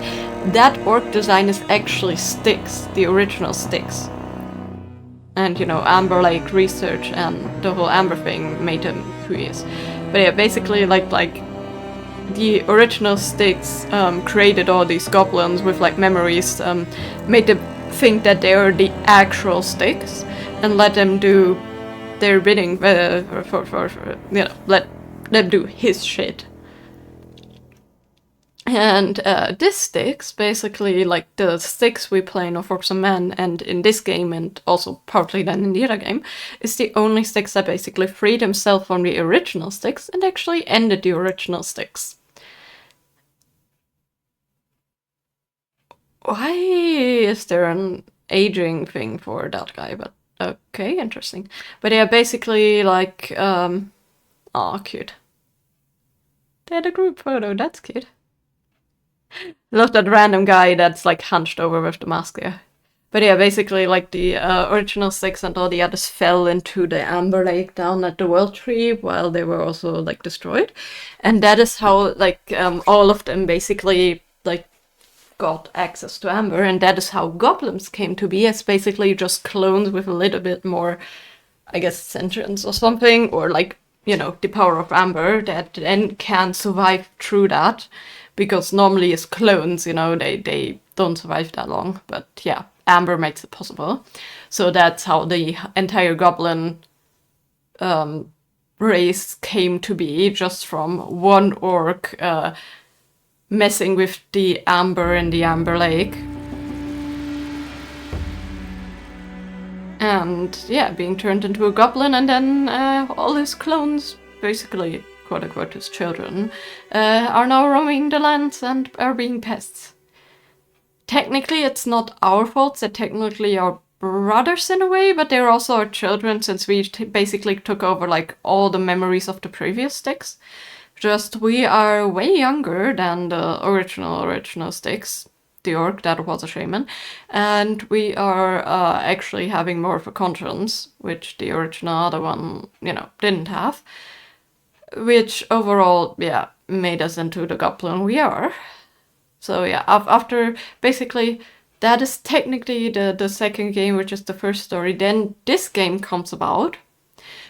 that orc design is actually Styx, the original Styx. And, you know, Amber, like, research and the whole Amber thing made him who he is. But yeah, basically, like the original Styx created all these goblins with, like, memories, made them think that they are the actual Styx, and let them do their bidding, you know, let them do his shit. And this Styx, basically, like the Styx we play in Orcs and Men, and in this game, and also partly then in the other game, is the only Styx that basically freed himself from the original Styx and actually ended the original Styx. Why is there an aging thing for that guy, but okay, interesting. But yeah, basically like, aw, cute. They had a group photo, that's cute. Love that random guy that's like hunched over with the mask there. But yeah, basically like the original Styx and all the others fell into the Amber Lake down at the World Tree while they were also like destroyed. And that is how like all of them basically like got access to Amber, and that is how goblins came to be, as basically just clones with a little bit more, I guess, sentience or something, or like, you know, the power of Amber that then can survive through that, because normally as clones, you know, they don't survive that long, but yeah, Amber makes it possible. So that's how the entire goblin race came to be, just from one orc messing with the Amber in the Amber Lake. And yeah, being turned into a goblin, and then all his clones, basically, quote-unquote, his children, are now roaming the lands and are being pests. Technically, it's not our fault, they're technically our brothers in a way, but they're also our children, since we basically took over like all the memories of the previous Styx. Just we are way younger than the original Styx, the orc that was a shaman, and we are actually having more of a conscience, which the original other one, you know, didn't have, which overall, yeah, made us into the goblin we are. So yeah, after basically that is technically the second game, which is the first story. Then this game comes about,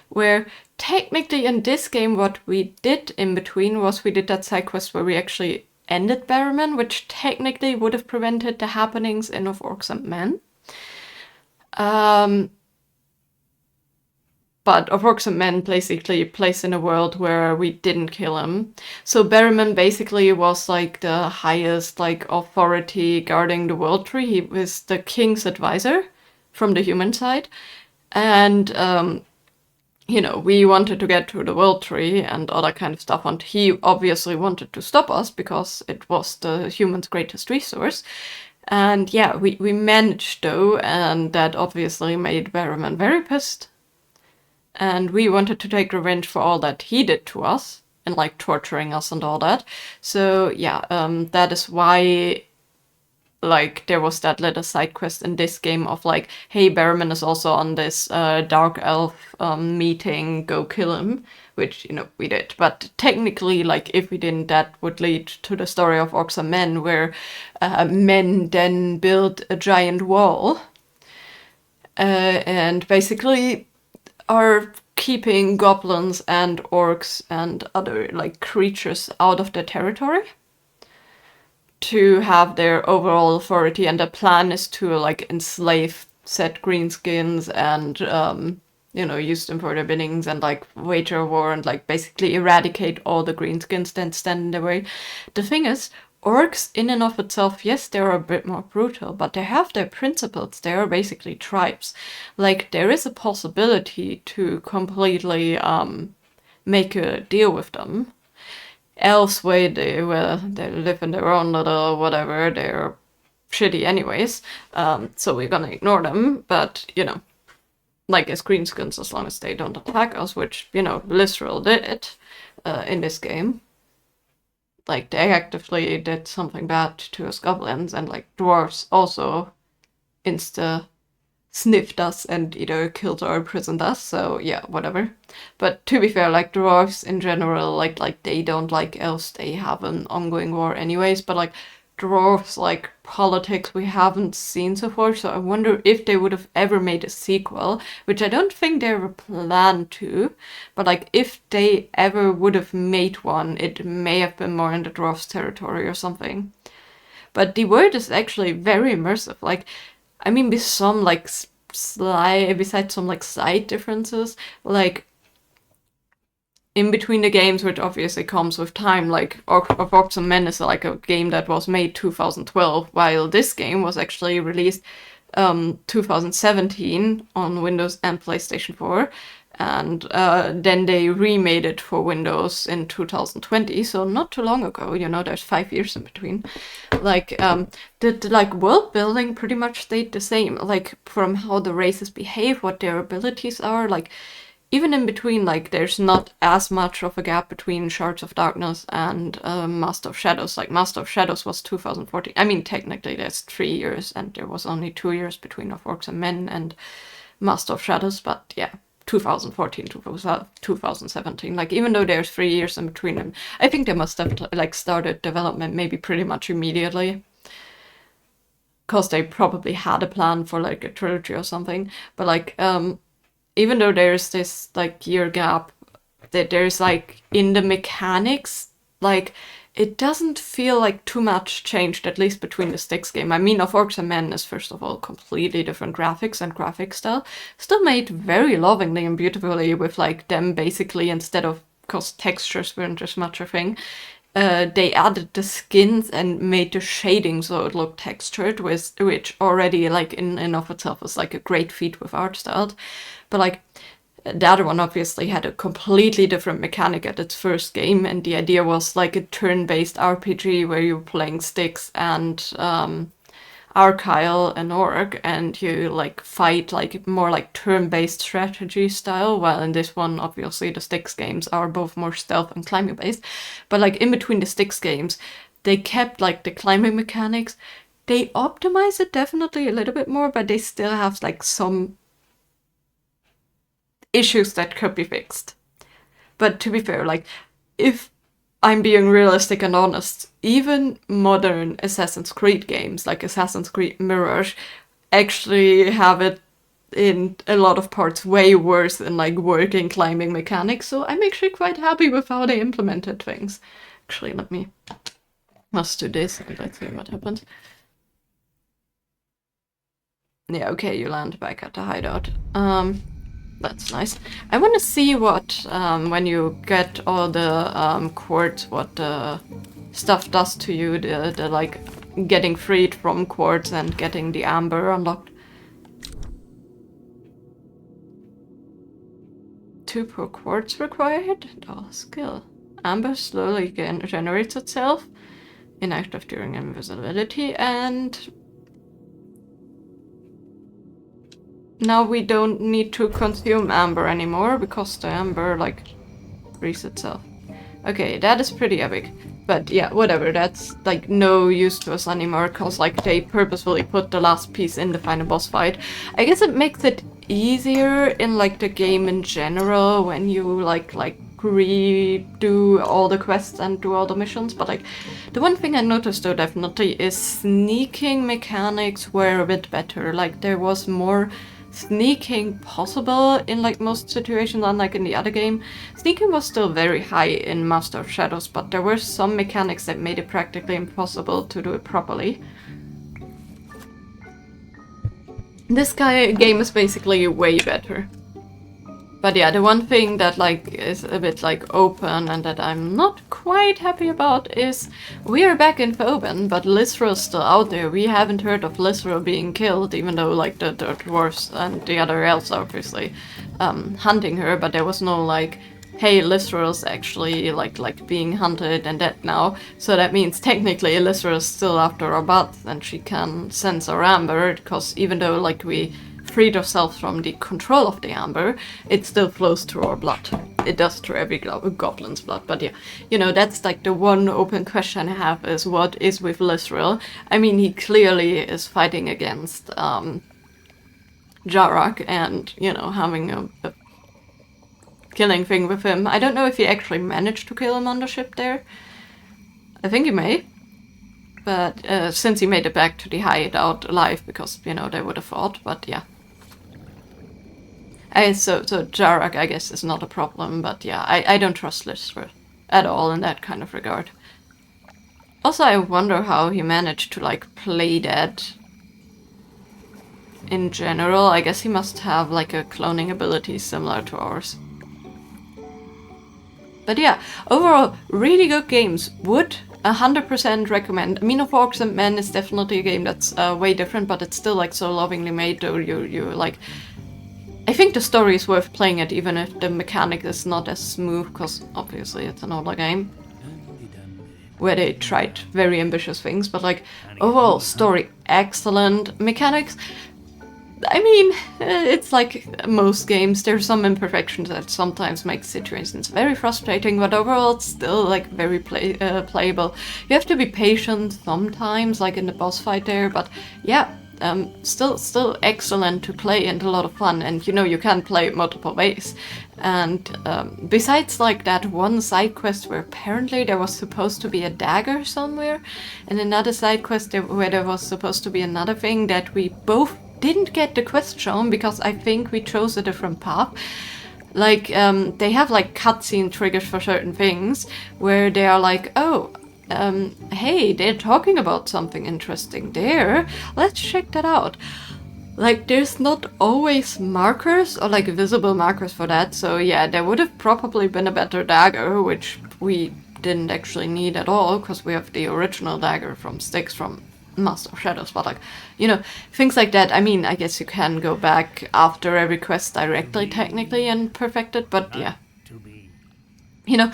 where technically in this game what we did in between was we did that side quest where we actually ended Barrowman, which technically would have prevented the happenings in Of Orcs and Men. But Of Orcs and Men basically plays in a world where we didn't kill him. So Barrowman basically was like the highest like authority guarding the World Tree. He was the king's advisor from the human side. And you know, we wanted to get to the World Tree and all that kind of stuff, and he obviously wanted to stop us because it was the humans' greatest resource. And yeah, we managed though, and that obviously made Barrowman very pissed. And we wanted to take revenge for all that he did to us, and like torturing us and all that. So yeah, that is why like there was that little side quest in this game of like, hey, Barrowman is also on this dark elf meeting, go kill him, which, you know, we did. But technically, like, if we didn't, that would lead to the story of Orcs and Men, where men then build a giant wall and basically are keeping goblins and orcs and other like creatures out of their territory to have their overall authority. And the plan is to like enslave said greenskins and you know, use them for their biddings and like wage a war and like basically eradicate all the greenskins that stand in their way. The thing is, orcs in and of itself, yes, they're a bit more brutal, but they have their principles. They are basically tribes. Like, there is a possibility to completely make a deal with them. Elsewhere, they live in their own little whatever, they're shitty anyways, so we're gonna ignore them, but, you know, like as greenskins, as long as they don't attack us, which, you know, Literal did it in this game. Like, they actively did something bad to us goblins, and like dwarves also sniffed us and either killed or imprisoned us, so yeah, whatever. But to be fair, like dwarves in general, like they don't like elves, they have an ongoing war anyways, but like dwarves, like politics we haven't seen so far, so I wonder if they would have ever made a sequel, which I don't think they ever planned to, but like if they ever would have made one, it may have been more in the dwarves territory or something. But the world is actually very immersive. Like, I mean, besides some like slight differences, like in between the games, which obviously comes with time, like of Orcs and Men is like a game that was made 2012, while this game was actually released 2017 on Windows and PlayStation 4. And then they remade it for Windows in 2020, so not too long ago. You know, there's 5 years in between. Like, the like world building pretty much stayed the same. Like, from how the races behave, what their abilities are. Like, even in between, like, there's not as much of a gap between Shards of Darkness and Master of Shadows. Like, Master of Shadows was 2014. I mean, technically, there's 3 years, and there was only 2 years between Of Orcs and Men and Master of Shadows, but yeah. 2014 to 2017. Like, even though there's 3 years in between them, I think they must have like started development maybe pretty much immediately, because they probably had a plan for like a trilogy or something. But like, even though there's this like year gap, that there's like in the mechanics, like, it doesn't feel like too much changed, at least between the Styx game. I mean, Of Orcs and Men is, first of all, completely different graphics and graphic style. Still made very lovingly and beautifully with, like, them basically, instead of, because textures weren't as much a thing, they added the skins and made the shading so it looked textured, which already, like, in and of itself was, like, a great feat with art style. But, like, the other one obviously had a completely different mechanic at its first game, and the idea was like a turn-based RPG where you're playing Styx and Archyle and Orc, and you like fight like more like turn-based strategy style, while in this one obviously the Styx games are both more stealth and climbing based. But like in between the Styx games, they kept like the climbing mechanics. They optimize it definitely a little bit more, but they still have like some issues that could be fixed. But to be fair, like, if I'm being realistic and honest, even modern Assassin's Creed games, like Assassin's Creed Mirage, actually have it in a lot of parts way worse than like working climbing mechanics, so I'm actually quite happy with how they implemented things. Actually, let's do this and let's see what happens. Yeah, okay, you land back at the hideout. That's nice. I want to see what, when you get all the quartz, what the stuff does to you, the like, getting freed from quartz and getting the amber unlocked. 2 per quartz required? Oh, skill. Amber slowly generates itself, inactive during invisibility, and now we don't need to consume amber anymore, because the amber, like, frees itself. Okay, that is pretty epic. But yeah, whatever, that's, like, no use to us anymore, because, like, they purposefully put the last piece in the final boss fight. I guess it makes it easier in, like, the game in general, when you, like, redo all the quests and do all the missions, but, like, the one thing I noticed, though, definitely, is sneaking mechanics were a bit better. Like, there was more sneaking possible in like most situations, unlike in the other game. Sneaking was still very high in Master of Shadows, but there were some mechanics that made it practically impossible to do it properly. This game is basically way better. But yeah, the one thing that like is a bit like open and that I'm not quite happy about is we are back in Foben, but Lysrael's still out there. We haven't heard of Lysrael being killed, even though like the dwarves and the other elves are obviously hunting her, but there was no like, hey, Lysrael's actually like being hunted and dead now. So that means technically Lysrael's still after our butts and she can sense our amber, because even though like we freed ourselves from the control of the amber, it still flows through our blood. It does through every goblin's blood, but yeah, you know, that's like the one open question I have, is what is with Lysrael? I mean, he clearly is fighting against Jarak and, you know, having a killing thing with him. I don't know if he actually managed to kill him on the ship there. I think he may. But since he made it back to the hideout alive, because, you know, they would have fought, but yeah. So Jarak, I guess, is not a problem, but yeah, I don't trust Lysrael at all in that kind of regard. Also, I wonder how he managed to, like, play dead in general. I guess he must have, like, a cloning ability similar to ours. But yeah, overall, really good games. Would 100% recommend. I mean, Of Orcs and Men is definitely a game that's way different, but it's still, like, so lovingly made, though you like... I think the story is worth playing it, even if the mechanic is not as smooth, because obviously it's an older game where they tried very ambitious things, but like overall story excellent, mechanics. I mean, it's like most games, there's some imperfections that sometimes make situations very frustrating, but overall it's still like very playable. You have to be patient sometimes, like in the boss fight there, but yeah, still excellent to play and a lot of fun. And you know, you can play it multiple ways. And besides like that one side quest where apparently there was supposed to be a dagger somewhere, and another side quest where there was supposed to be another thing that we both didn't get the quest shown because I think we chose a different path. Like, they have like cutscene triggers for certain things where they are like, oh, hey, they're talking about something interesting there. Let's check that out. Like, there's not always markers or like visible markers for that. So yeah, there would have probably been a better dagger, which we didn't actually need at all because we have the original dagger from Styx from Master of Shadows, but like, you know, things like that. I mean, I guess you can go back after every quest directly, technically, and perfect it, but yeah. You know,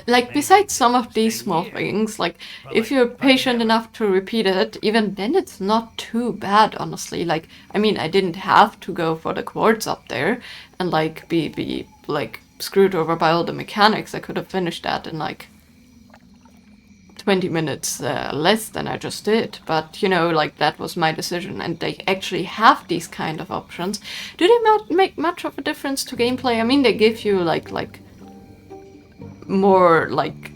like, besides some of these small things, like, if you're patient enough to repeat it, even then it's not too bad, honestly. Like, I mean, I didn't have to go for the quartz up there and, like, be like, screwed over by all the mechanics. I could have finished that in, like, 20 minutes less than I just did, but you know, like, that was my decision, and they actually have these kind of options. Do they not make much of a difference to gameplay? I mean, they give you like more like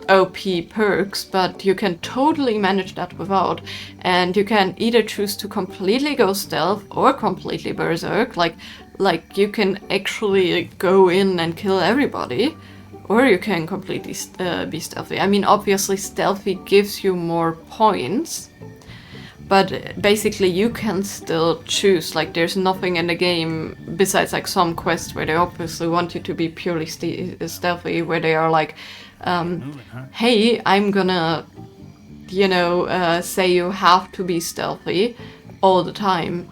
OP perks, but you can totally manage that without, and you can either choose to completely go stealth or completely berserk, like you can actually go in and kill everybody. Or you can completely be stealthy. I mean, obviously stealthy gives you more points, but basically you can still choose. Like, there's nothing in the game besides like some quests where they obviously want you to be purely stealthy, where they are like, hey, I'm gonna, you know, say you have to be stealthy all the time.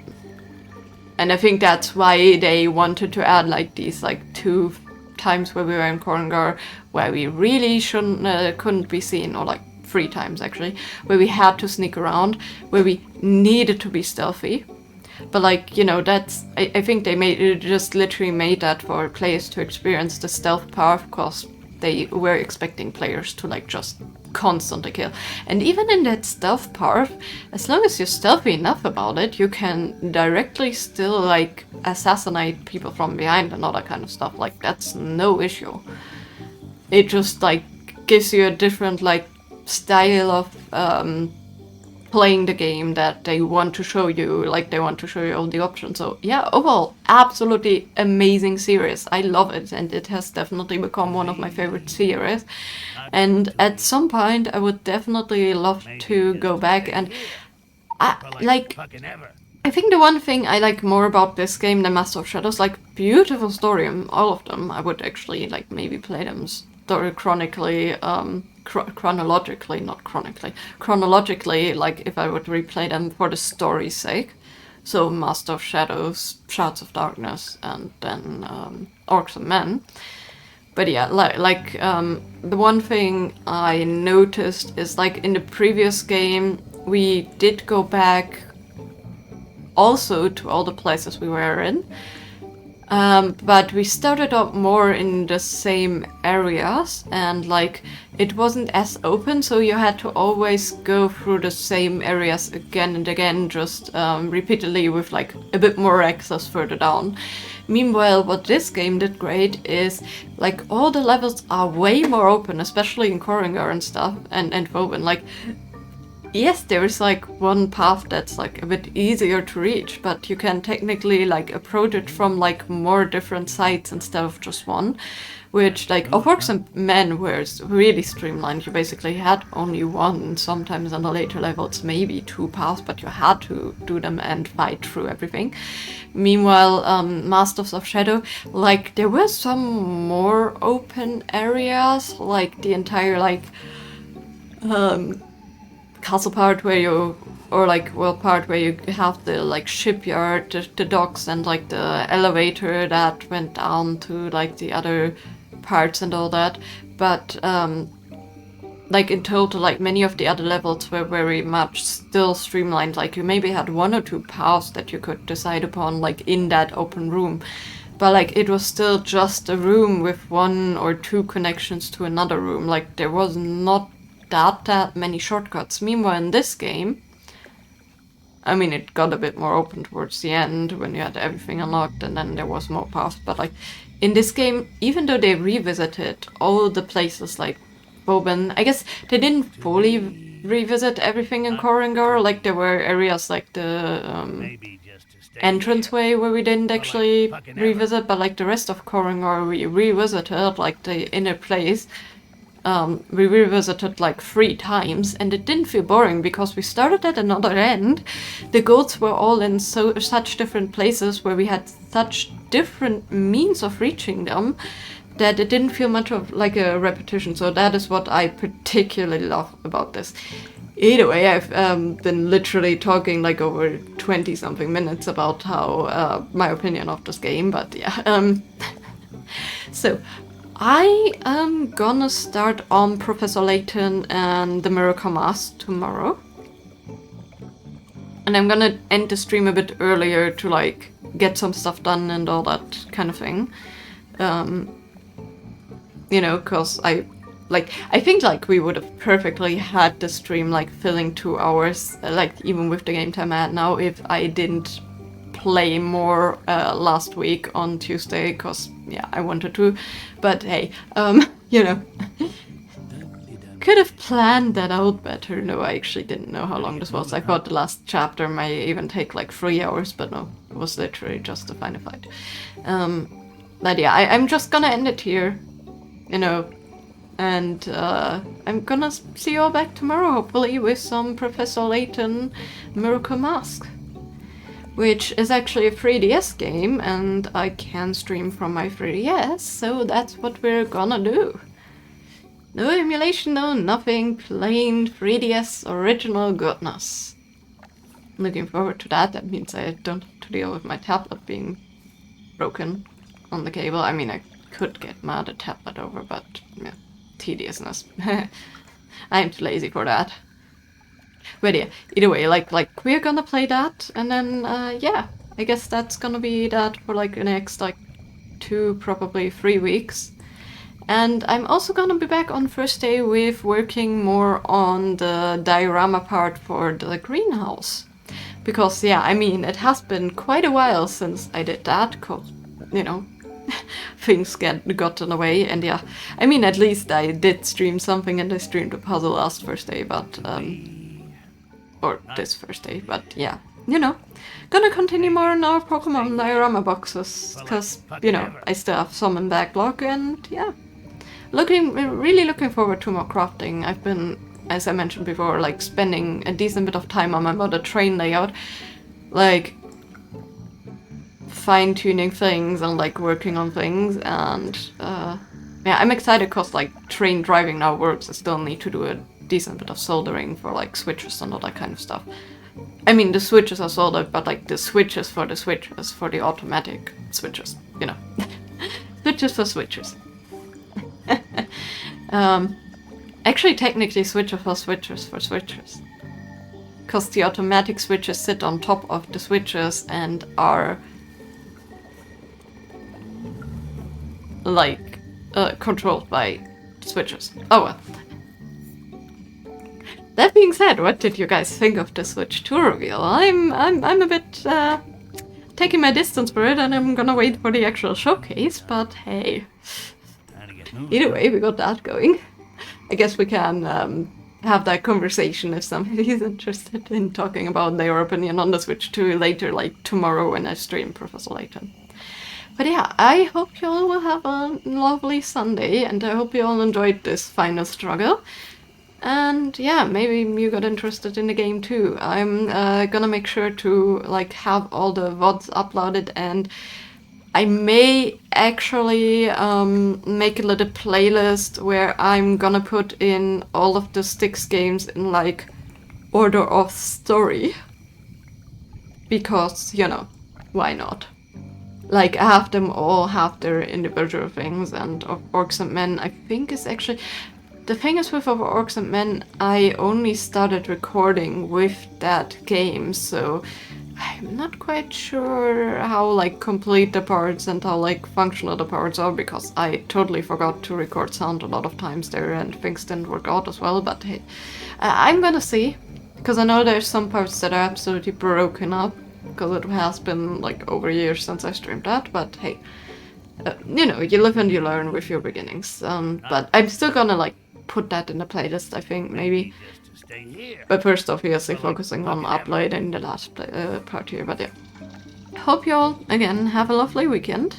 And I think that's why they wanted to add like these like 2 times where we were in Korengar where we really couldn't be seen, or like 3 times actually, where we had to sneak around, where we needed to be stealthy. But like, you know, that's, I think they just literally made that for players to experience the stealth part, because they were expecting players to like just constantly kill. And even in that stealth part, as long as you're stealthy enough about it, you can directly still like assassinate people from behind and all that kind of stuff. Like, that's no issue. It just like gives you a different like style of playing the game that they want to show you. Like, they want to show you all the options. So yeah, overall, absolutely amazing series. I love it, and it has definitely become one of my favorite series. And at some point, I would definitely love to go back. And I think the one thing I like more about this game than Master of Shadows, like, beautiful story in all of them. I would actually like maybe play them chronologically, like if I would replay them for the story's sake. So Master of Shadows, Shards of Darkness, and then Orcs and Men. But yeah, the one thing I noticed is, like, in the previous game, we did go back also to all the places we were in. But we started up more in the same areas, and like, it wasn't as open, so you had to always go through the same areas again and again, just repeatedly, with like a bit more access further down. Meanwhile, what this game did great is, like, all the levels are way more open, especially in Korengar and stuff, and Vobin. Like, yes, there is like one path that's like a bit easier to reach, but you can technically like approach it from like more different sides instead of just one, which, like, of Orcs and Men was really streamlined. You basically had only one, sometimes on the later levels maybe 2 paths, but you had to do them and fight through everything. Meanwhile, Masters of Shadow, like, there were some more open areas, like the entire like castle part where you, or like world part where you have the like shipyard, the docks, and like the elevator that went down to like the other parts and all that. But like in total, like many of the other levels were very much still streamlined. Like you maybe had one or two paths that you could decide upon, like in that open room. But like it was still just a room with one or two connections to another room. Like there was not that many shortcuts. Meanwhile, in this game, I mean, it got a bit more open towards the end when you had everything unlocked, and then there was more paths. But like in this game, even though they revisited all the places like Boban, I guess they didn't fully revisit everything in Korengar. Like there were areas like the Maybe just to stay entranceway where we didn't actually fucking ever. revisit, but like the rest of Korengar we revisited, like the inner place. We revisited like 3 times, and it didn't feel boring because we started at another end. The goats were all in such different places where we had such different means of reaching them that it didn't feel much of like a repetition. So that is what I particularly love about this. Either way, I've been literally talking like over 20 something minutes about how my opinion of this game, but yeah. So I am gonna start on Professor Layton and the Miracle Mask tomorrow. And I'm gonna end the stream a bit earlier to like get some stuff done and all that kind of thing. You know, cause I think like we would have perfectly had the stream like filling 2 hours, like even with the game time I had now, if I didn't play more last week on Tuesday, cause yeah, I wanted to. But hey, you know, could have planned that out better. No, I actually didn't know how long this was. I thought the last chapter might even take like 3 hours, but no, it was literally just a final fight. But yeah, I'm just gonna end it here, you know, and I'm gonna see you all back tomorrow, hopefully with some Professor Layton Miracle Mask, which is actually a 3DS game, and I can stream from my 3DS, so that's what we're gonna do. No emulation, no nothing, plain 3DS original goodness. Looking forward to that. That means I don't have to deal with my tablet being broken on the cable. I mean, I could get mad at tablet over, but yeah, tediousness. I'm too lazy for that. But yeah, either way, like we're gonna play that, and then yeah, I guess that's gonna be that for like the next like 2, probably 3 weeks. And I'm also gonna be back on Thursday with working more on the diorama part for the greenhouse. Because yeah, I mean, it has been quite a while since I did that, cause, you know, things gotten away, and yeah, I mean, at least I did stream something, and I streamed a puzzle last Thursday, but or this Thursday, but yeah, you know, gonna continue more on our Pokemon diorama boxes, because, you know, I still have some in backlog, and yeah, really looking forward to more crafting. I've been, as I mentioned before, like spending a decent bit of time on my model train layout, like fine-tuning things and like working on things, and yeah, I'm excited because like train driving now works. I still need to do a decent bit of soldering for like switches and all that kind of stuff. I mean, the switches are soldered, but like the switches for the automatic switches, you know. Switches for switches. Actually, technically, switches for switches for switches. Because the automatic switches sit on top of the switches and are like controlled by switches. Oh well. That being said, what did you guys think of the Switch 2 reveal? I'm a bit taking my distance for it, and I'm gonna wait for the actual showcase, but hey. Either way, we got that going. I guess we can have that conversation if somebody's interested in talking about their opinion on the Switch 2 later, like tomorrow when I stream Professor Layton. But yeah, I hope you all will have a lovely Sunday, and I hope you all enjoyed this final struggle. And yeah, maybe you got interested in the game too. I'm gonna make sure to like have all the VODs uploaded, and I may actually make a little playlist where I'm gonna put in all of the Styx games in like order of story. Because, you know, why not? Like, have them all have their individual things, and of Orcs and Men, I think is actually... The thing is with Orcs and Men, I only started recording with that game, so I'm not quite sure how, like, complete the parts and how, like, functional the parts are, because I totally forgot to record sound a lot of times there, and things didn't work out as well, but hey, I'm gonna see. Because I know there's some parts that are absolutely broken up, because it has been like over years since I streamed that, but hey, you know, you live and you learn with your beginnings. But I'm still gonna like put that in the playlist, I think, maybe. Just to stay here. But first obviously focusing on uploading the last part here, but yeah. Hope you all, again, have a lovely weekend.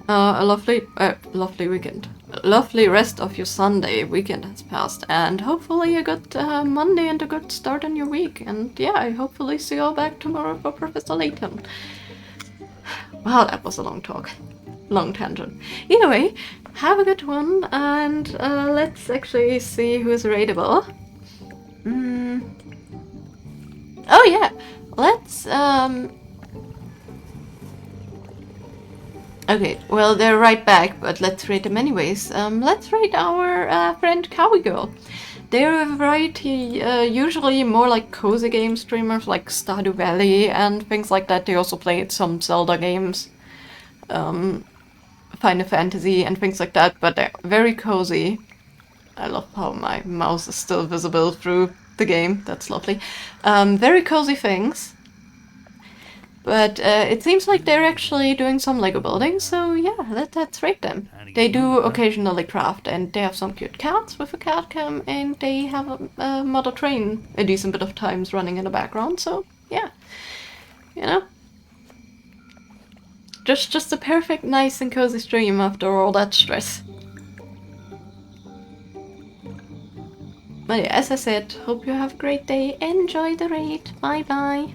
A lovely weekend. A lovely rest of your Sunday. Weekend has passed, and hopefully a good Monday and a good start in your week. And yeah, I hopefully see you all back tomorrow for Professor Layton. Wow, that was a long talk. Long tangent. Either way, have a good one, and let's actually see who's raidable. Oh yeah, let's Okay, well, they're right back, but let's rate them anyways. Let's rate our friend Cowie Girl. They're a variety, usually more like cozy game streamers like Stardew Valley and things like that. They also played some Zelda games, Final Fantasy and things like that, but they're very cozy. I love how my mouse is still visible through the game. That's lovely. Very cozy things. But it seems like they're actually doing some Lego building, so yeah, let's rate them. They do occasionally craft, and they have some cute cats with a cat cam, and they have a model train a decent bit of times running in the background, so yeah. You know? Just a perfect, nice and cozy stream after all that stress. But yeah, as I said, hope you have a great day, enjoy the raid, bye bye!